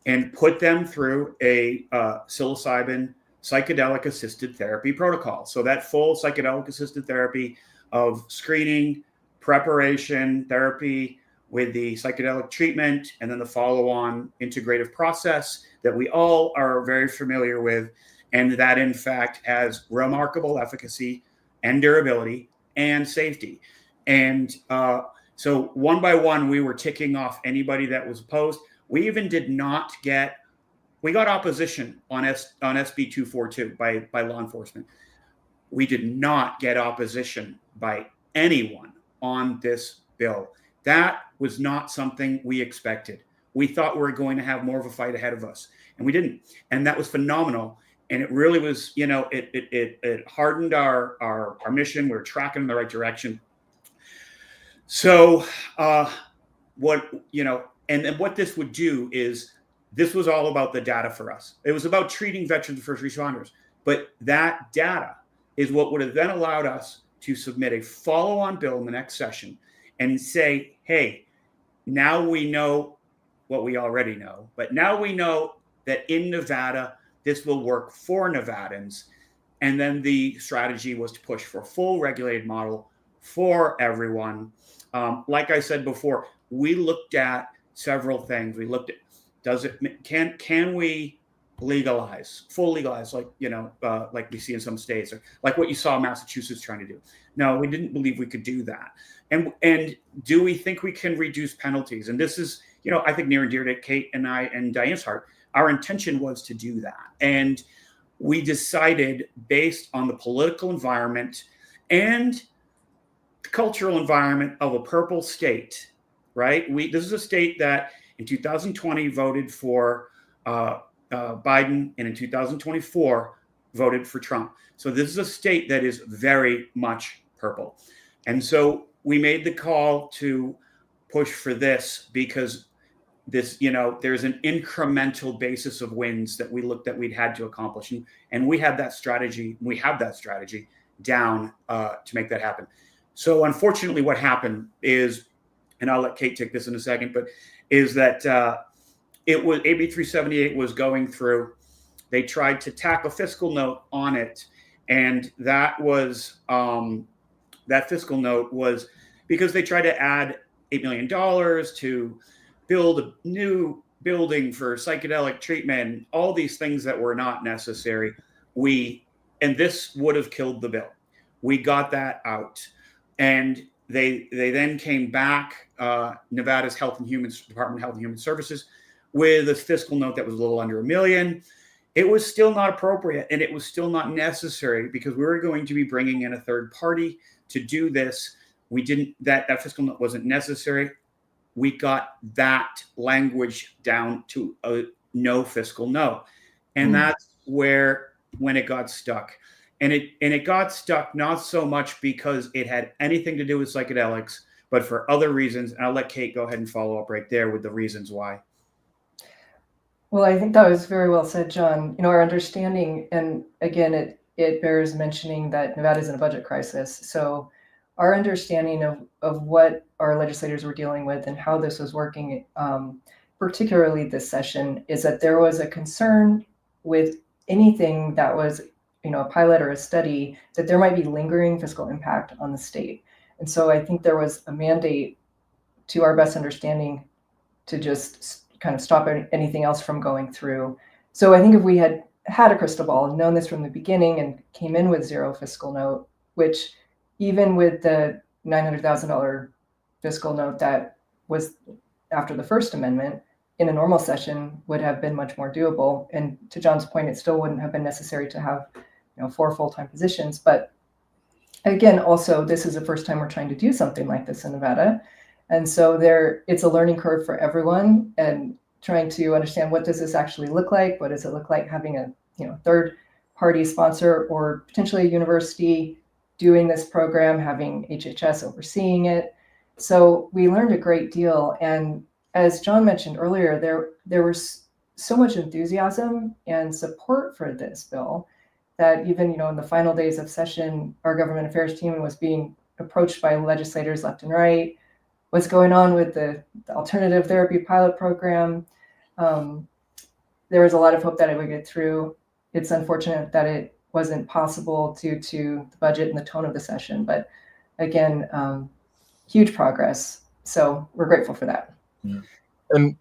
and put them through a psilocybin psychedelic assisted therapy protocol. So that full psychedelic assisted therapy of screening, preparation, therapy with the psychedelic treatment, and then the follow-on integrative process that we all are very familiar with, and that in fact has remarkable efficacy and durability and safety. And so one by one, we were ticking off anybody that was opposed. We even we got opposition on SB 242 by law enforcement. We did not get opposition by anyone on this bill. That was not something we expected. We thought we were going to have more of a fight ahead of us, and we didn't. And that was phenomenal. And it really was, it hardened our mission. We were tracking in the right direction. So what this would do is, this was all about the data for us. It was about treating veterans and first responders. But that data is what would have then allowed us to submit a follow-on bill in the next session and say, hey, now we know what we already know, but now we know that in Nevada, this will work for Nevadans. And then the strategy was to push for a full regulated model for everyone. Like I said before, we looked at several things. We looked at, can we legalize, full legalize, like we see in some states, or like what you saw Massachusetts trying to do. No, we didn't believe we could do that. And do we think we can reduce penalties? And this is, I think near and dear to Kate and I and Diane's heart. Our intention was to do that. And we decided, based on the political environment and the cultural environment of a purple state, right? This is a state that in 2020 voted for Biden, and in 2024 voted for Trump. So this is a state that is very much purple. And so we made the call to push for this because this, there's an incremental basis of wins that we'd had to accomplish. And we have that strategy down to make that happen. So unfortunately what happened is, and I'll let Kate take this in a second, but is that it was AB 378 was going through. They tried to tack a fiscal note on it, and that was that fiscal note was because they tried to add $8 million to build a new building for psychedelic treatment, all these things that were not necessary. And this would have killed the bill. We got that out, and they then came back, Nevada's Department of Health and Human Services, with a fiscal note that was a little under $1 million. It was still not appropriate, and it was still not necessary because we were going to be bringing in a third party to do this. That fiscal note wasn't necessary. We got that language down to a no fiscal note. And that's when it got stuck. And it got stuck not so much because it had anything to do with psychedelics, but for other reasons. And I'll let Kate go ahead and follow up right there with the reasons why. Well, I think that was very well said, John. Our understanding, and again, it bears mentioning that Nevada is in a budget crisis. So our understanding of what our legislators were dealing with and how this was working, particularly this session, is that there was a concern with anything that was, a pilot or a study, that there might be lingering fiscal impact on the state. And so I think there was a mandate, to our best understanding, to just kind of stop anything else from going through. So I think if we had had a crystal ball and known this from the beginning and came in with zero fiscal note, which even with the $900,000 fiscal note that was after the First Amendment, in a normal session would have been much more doable. And to John's point, it still wouldn't have been necessary to have 4 full-time positions. But again, also, this is the first time we're trying to do something like this in Nevada. And so it's a learning curve for everyone. And trying to understand what does this actually look like? What does it look like having a third party sponsor or potentially a university doing this program, having HHS overseeing it? So we learned a great deal. And as Jon mentioned earlier, there was so much enthusiasm and support for this bill that even in the final days of session, our government affairs team was being approached by legislators left and right. What's going on with the alternative therapy pilot program? There was a lot of hope that it would get through. It's unfortunate that it wasn't possible due to the budget and the tone of the session, but again, huge progress. So we're grateful for that. Yeah. And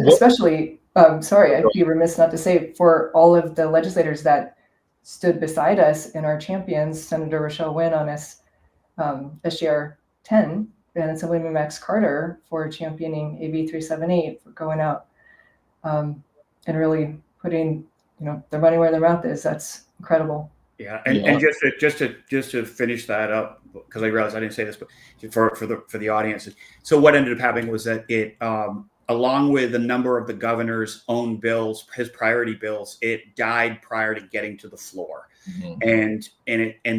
especially, sorry, I'd be remiss not to say, for all of the legislators that stood beside us and our champions, Senator Rochelle Wynn on SGR 10, and Assemblyman Max Cotter for championing AB 378, for going out and really putting their money where their mouth is. That's incredible. Yeah, and just to finish that up, because I realized I didn't say this, but for the audience. So what ended up happening was that it, along with a number of the governor's own bills, his priority bills, it died prior to getting to the floor, and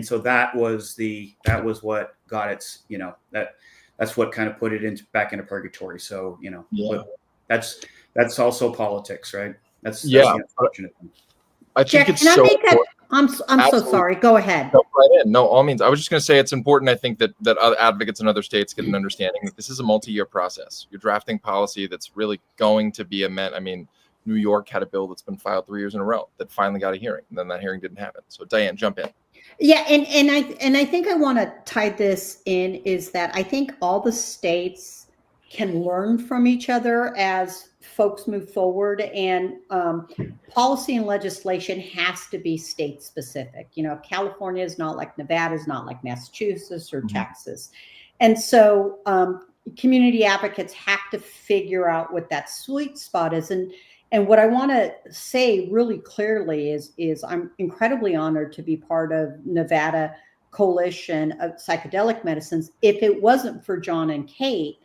so that was what got its that's what kind of put it back into purgatory. So that's also politics, right? That's the unfortunate thing. I think Jack, it's so important. I'm so sorry. Go ahead. Jump right in. No, all means. I was just going to say it's important. I think that other advocates in other states get an understanding that this is a multi-year process. You're drafting policy that's really going to be New York had a bill that's been filed 3 years in a row that finally got a hearing, and then that hearing didn't happen. So Diane, jump in. Yeah, and I think I want to tie this in, is that I think all the states can learn from each other as folks move forward, and policy and legislation has to be state specific. California is not like Nevada, is not like Massachusetts or Texas. And so community advocates have to figure out what that sweet spot is. And what I want to say really clearly is I'm incredibly honored to be part of Nevada Coalition of Psychedelic Medicines. If it wasn't for Jon and Kate,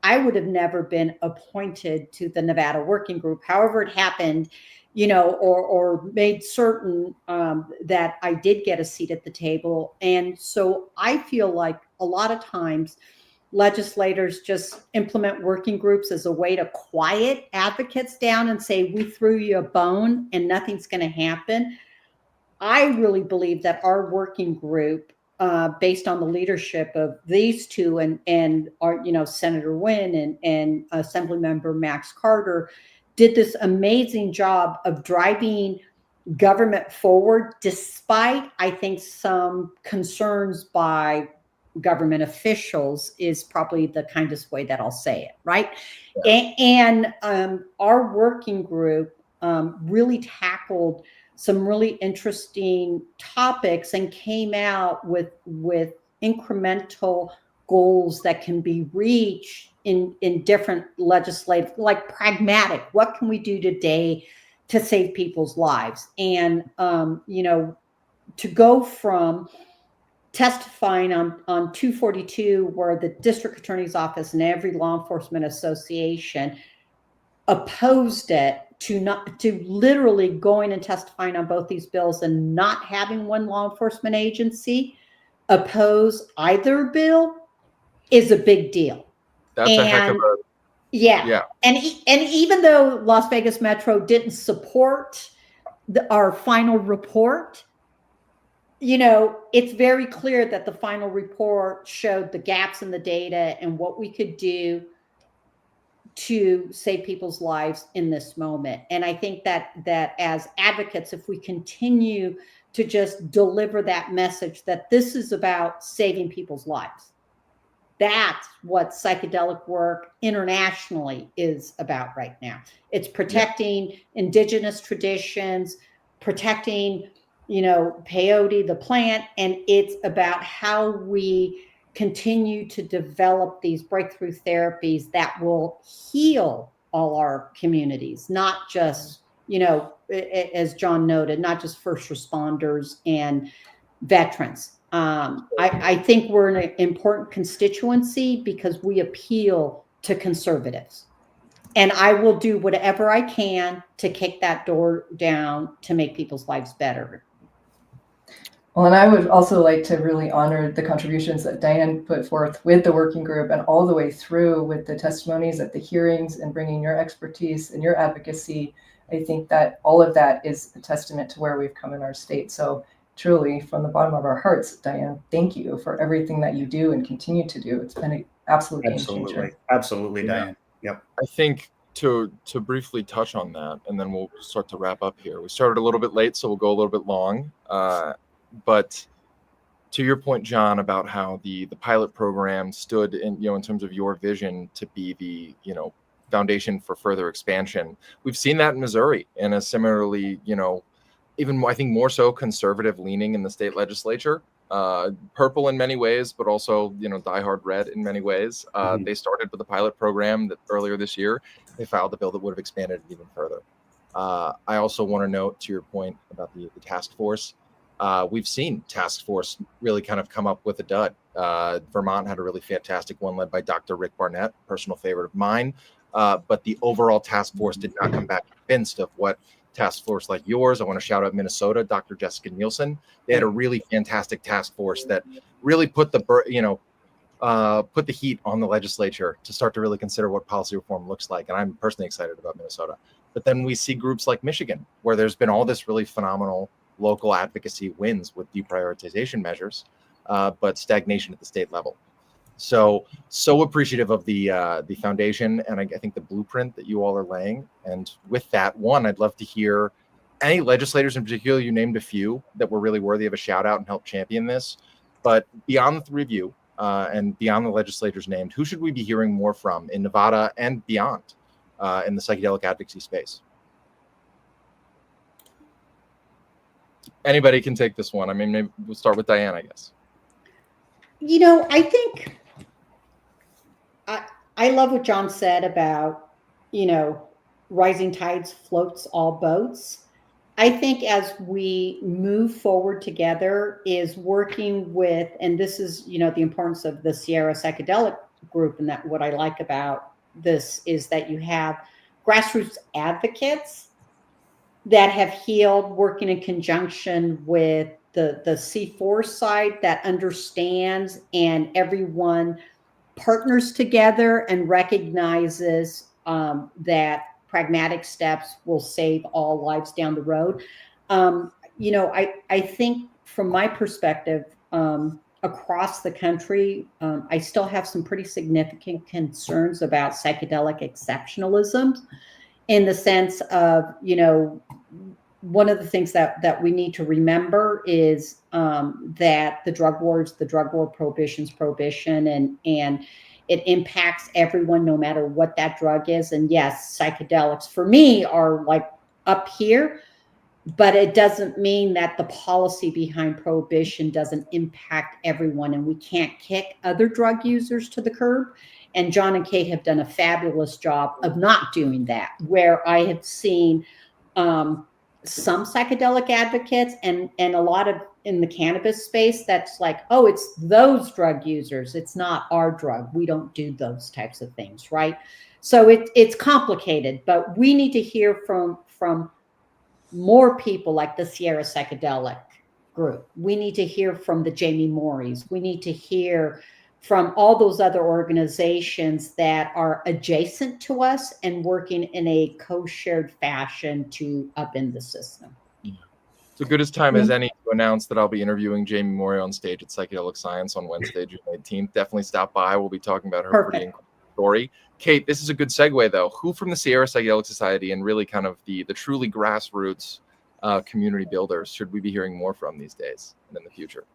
I would have never been appointed to the Nevada Working Group. However it happened, or made certain that I did get a seat at the table. And so I feel like a lot of times legislators just implement working groups as a way to quiet advocates down and say, we threw you a bone and nothing's going to happen. I really believe that our working group, based on the leadership of these two and our, Senator Wynn and Assemblymember Max Cotter, did this amazing job of driving government forward, despite, I think, some concerns by government officials, is probably the kindest way that I'll say it, right? Yeah. And our working group really tackled some really interesting topics and came out with incremental goals that can be reached in different legislative, like pragmatic. What can we do today to save people's lives? And, to go from testifying on 242, where the district attorney's office and every law enforcement association opposed it, to literally going and testifying on both these bills and not having one law enforcement agency oppose either bill is a big deal. That's a heck of a yeah. And even though Las Vegas Metro didn't support our final report, it's very clear that the final report showed the gaps in the data and what we could do to save people's lives in this moment. And I think that as advocates, if we continue to just deliver that message that this is about saving people's lives, that's what psychedelic work internationally is about right now. It's protecting indigenous traditions, protecting peyote, the plant, and it's about how we continue to develop these breakthrough therapies that will heal all our communities, not just, as Jon noted, not just first responders and veterans. I think we're an important constituency because we appeal to conservatives. And I will do whatever I can to kick that door down to make people's lives better. Well, and I would also like to really honor the contributions that Diane put forth with the working group and all the way through with the testimonies at the hearings and bringing your expertise and your advocacy. I think that all of that is a testament to where we've come in our state. So truly, from the bottom of our hearts, Diane, thank you for everything that you do and continue to do. It's been an absolute game changer. Absolutely, Diane. Yep. I think to briefly touch on that, and then we'll start to wrap up here. We started a little bit late, so we'll go a little bit long. But to your point, Jon, about how the pilot program stood in, in terms of your vision to be the, foundation for further expansion. We've seen that in Missouri in a similarly, even I think more so conservative leaning in the state legislature, purple in many ways, but also, diehard red in many ways. They started with a pilot program that earlier this year, they filed a bill that would have expanded it even further. I also want to note to your point about the task force. We've seen task force really kind of come up with a dud. Vermont had a really fantastic one led by Dr. Rick Barnett, personal favorite of mine. But the overall task force did not come back convinced of what task force like yours. I want to shout out Minnesota, Dr. Jessica Nielsen. They had a really fantastic task force that really put the heat on the legislature to start to really consider what policy reform looks like. And I'm personally excited about Minnesota. But then we see groups like Michigan, where there's been all this really phenomenal local advocacy wins with deprioritization measures, but stagnation at the state level. So appreciative of the foundation and I think the blueprint that you all are laying. And with that, I'd love to hear any legislators in particular. You named a few that were really worthy of a shout out and help champion this. But beyond the three of you and beyond the legislators named, who should we be hearing more from in Nevada and beyond in the psychedelic advocacy space? Anybody can take this one. I mean, maybe we'll start with Diane, I guess. I think I love what Jon said about, rising tides floats all boats. I think as we move forward together is working with, and this is, the importance of the Sierra Psychedelic group. And that what I like about this is that you have grassroots advocates that have healed, working in conjunction with the C4 side that understands, and everyone partners together and recognizes that pragmatic steps will save all lives down the road. I think from my perspective, across the country, I still have some pretty significant concerns about psychedelic exceptionalism, in the sense of, one of the things that we need to remember is that the drug war prohibition, and it impacts everyone no matter what that drug is. And yes, psychedelics for me are like up here, but it doesn't mean that the policy behind prohibition doesn't impact everyone, and we can't kick other drug users to the curb. And Jon and Kate have done a fabulous job of not doing that, where I have seen some psychedelic advocates and a lot of in the cannabis space that's like, oh, it's those drug users. It's not our drug. We don't do those types of things, right? So it's complicated, but we need to hear from more people like the Sierra Psychedelic group. We need to hear from the Jamie Morris. We need to hear from all those other organizations that are adjacent to us and working in a co-shared fashion to upend the system. So good as time as any to announce that I'll be interviewing Jamie Morris on stage at Psychedelic Science on Wednesday, June 18th. Definitely stop by. We'll be talking about her pretty incredible story. Kate, this is a good segue, though. Who from the Sierra Psychedelic Society and really kind of the truly grassroots community builders should we be hearing more from these days and in the future?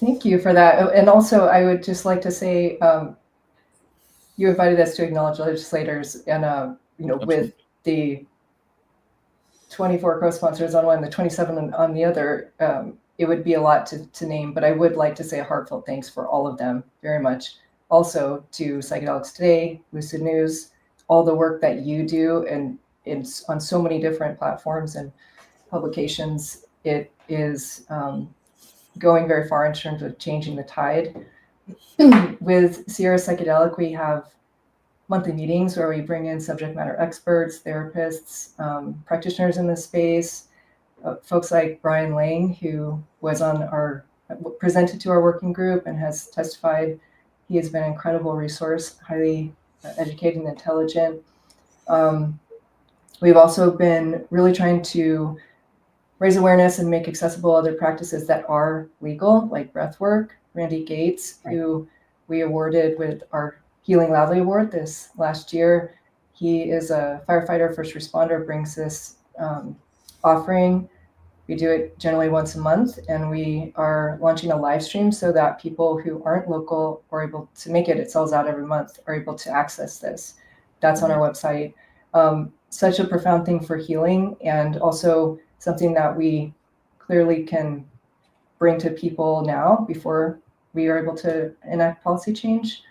Thank you for that. And also, I would just like to say, you invited us to acknowledge legislators, and with the 24 co-sponsors on one, the 27 on the other, it would be a lot to name. But I would like to say a heartfelt thanks for all of them very much. Also to Psychedelics Today, Lucid News, all the work that you do, and it's on so many different platforms and publications. It is going very far in terms of changing the tide. With Sierra Psychedelic, we have monthly meetings where we bring in subject matter experts, therapists, practitioners in the space, folks like Brian Lang, who was presented to our working group and has testified. He has been an incredible resource, highly educated and intelligent. We've also been really trying to raise awareness and make accessible other practices that are legal, like breathwork. Randy Gates, who we awarded with our Healing Loudly Award this last year. He is a firefighter, first responder, brings this offering. We do it generally once a month, and we are launching a live stream so that people who aren't local are able to make it. It sells out every month, are able to access this. That's on our website. Such a profound thing for healing, and also something that we clearly can bring to people now before we are able to enact policy change.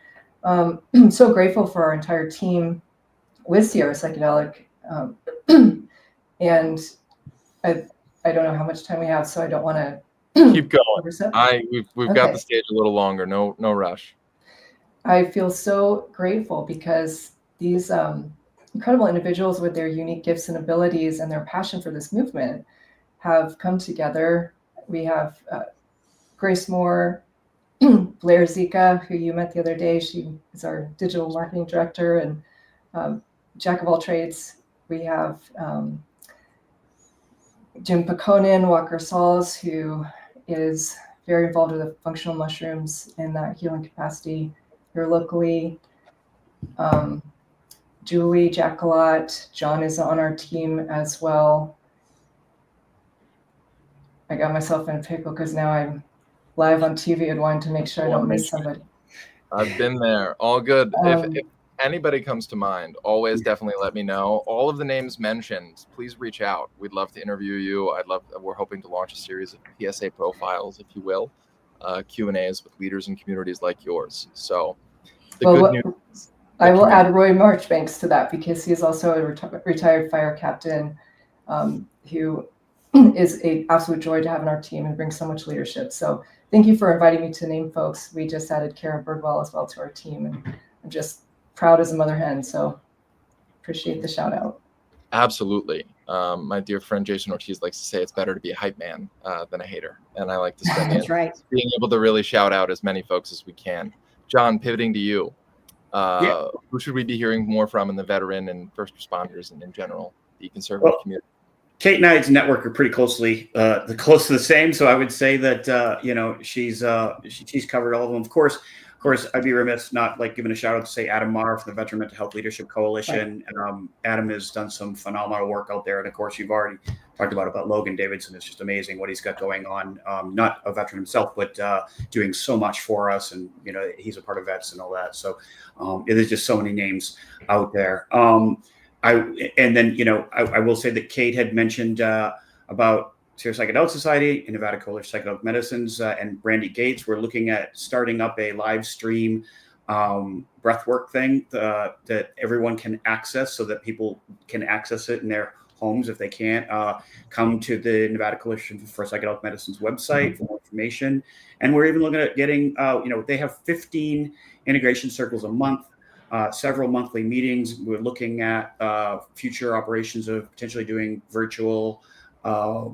I'm so grateful for our entire team with Sierra Psychedelic. And I don't know how much time we have, so I don't want to keep going. We've got the stage a little longer. No rush. I feel so grateful because these incredible individuals with their unique gifts and abilities and their passion for this movement have come together. We have Grace Moore, Blair Zika, who you met the other day. She is our digital marketing director and jack of all trades. We have Jim Pakonin, Walker Sauls, who is very involved with the functional mushrooms in that healing capacity here locally. Julie Jackalot, John is on our team as well. I got myself in a pickle because now I'm live on TV and wanting to make sure I don't miss somebody. I've been there. All good. If anybody comes to mind, always definitely let me know. All of the names mentioned, please reach out. We'd love to interview you. We're hoping to launch a series of PSA profiles, if you will, Q&As with leaders and communities like yours. So good news. I will add Roy Marchbanks to that because he is also a retired fire captain who is an absolute joy to have in our team and brings so much leadership. So thank you for inviting me to name folks. We just added Kara Birdwell as well to our team, and I'm just proud as a mother hen. So appreciate the shout out. Absolutely. My dear friend Jason Ortiz likes to say it's better to be a hype man than a hater. And I like to spend That's right. being able to really shout out as many folks as we can. John, pivoting to you. Who should we be hearing more from in the veteran and first responders and in general, the conservative community? Kate and I's network are pretty closely close to the same. So I would say that she's covered all of them. Of course, I'd be remiss not giving a shout out to say Adam Marr from the Veteran Mental Health Leadership Coalition. Right. Adam has done some phenomenal work out there, and of course, you've already talked about Logan Davidson. It's just amazing what he's got going on. Not a veteran himself, but doing so much for us, and he's a part of vets and all that. So there's just so many names out there. I will say that Kate had mentioned about Sierra Psychedelic Society and Nevada Coalition of Psychedelic Medicines and Randy Gates. We're looking at starting up a live stream breathwork thing that everyone can access so that people can access it in their homes if they can't. Come to the Nevada Coalition for Psychedelic Medicines website for more information. And we're even looking at getting, they have 15 integration circles a month. Several monthly meetings. We're looking at future operations of potentially doing virtual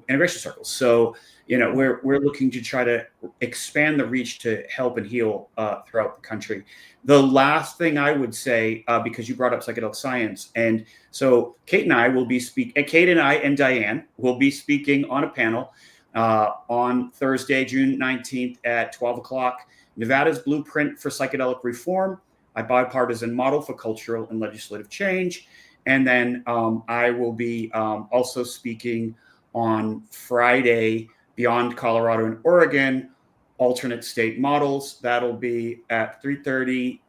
integration circles. So, we're looking to try to expand the reach to help and heal throughout the country. The last thing I would say, because you brought up psychedelic science, and so Kate and I and Diane will be speaking on a panel on Thursday, June 19th at 12 o'clock, Nevada's Blueprint for Psychedelic Reform, a bipartisan model for cultural and legislative change. And then I will be also speaking on Friday, Beyond Colorado and Oregon, alternate state models. That'll be at 3:30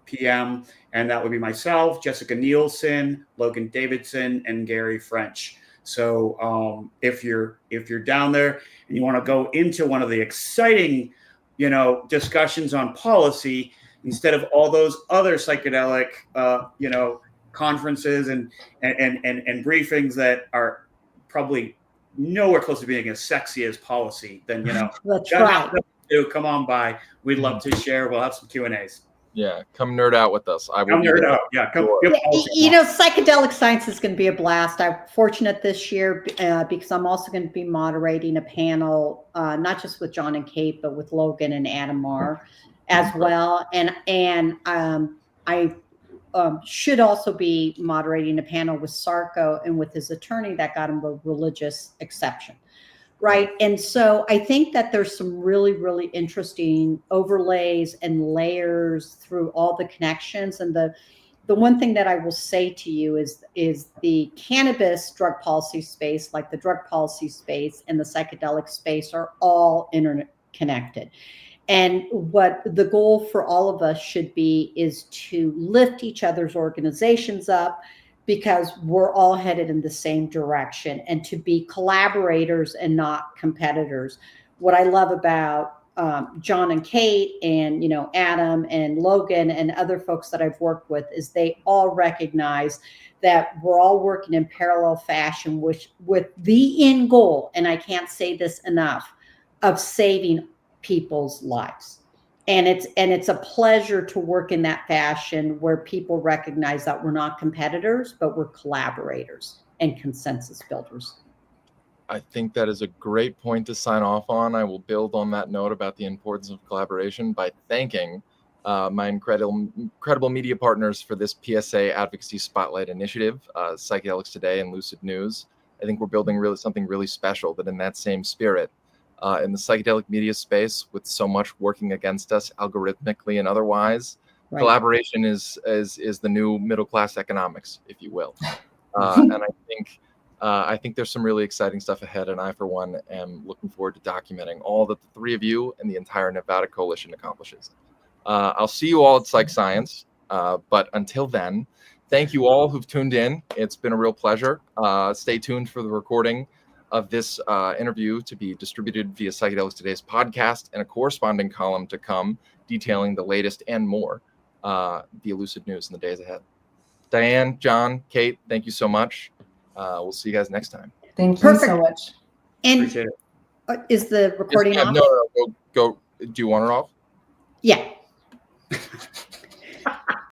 p.m. And that would be myself, Jessica Nielsen, Logan Davidson, and Gary French. So if you're down there and you want to go into one of the exciting, discussions on policy, instead of all those other psychedelic, conferences and briefings that are probably nowhere close to being as sexy as policy, then that's right. Come on by. We'd love to share. We'll have some Q&As. Yeah, come nerd out with us. I will Come be nerd there. out. Yeah, come. Sure. Yep, Psychedelic science is going to be a blast. I'm fortunate this year because I'm also going to be moderating a panel, not just with John and Kate, but with Logan and Adam Marr as well. And I should also be moderating a panel with Sarko and with his attorney that got him a religious exception. Right. And so I think that there's some really, really interesting overlays and layers through all the connections. And the one thing that I will say to you is the cannabis drug policy space, like the drug policy space and the psychedelic space, are all interconnected. And what the goal for all of us should be is to lift each other's organizations up, because we're all headed in the same direction, and to be collaborators and not competitors. What I love about John and Kate and, Adam and Logan and other folks that I've worked with is they all recognize that we're all working in parallel fashion with the end goal, and I can't say this enough, of saving people's lives. And it's a pleasure to work in that fashion where people recognize that we're not competitors, but we're collaborators and consensus builders. I think that is a great point to sign off on. I will build on that note about the importance of collaboration by thanking my incredible media partners for this PSA Advocacy Spotlight Initiative, Psychedelics Today and Lucid News. I think we're building something really special, that in that same spirit, in the psychedelic media space, with so much working against us algorithmically and otherwise, right, collaboration is the new middle class economics, if you will. And I think there's some really exciting stuff ahead, and I, for one, am looking forward to documenting all that the three of you and the entire Nevada Coalition accomplishes. I'll see you all at Psych Science, but until then, thank you all who've tuned in. It's been a real pleasure. Stay tuned for the recording of this interview to be distributed via Psychedelics Today's podcast, and a corresponding column to come detailing the latest and more via Lucid News in the days ahead. Diane, John, Kate, thank you so much. We'll see you guys next time. Thank you so much. And appreciate it. Is the recording off? No, go. Do you want her off? Yeah.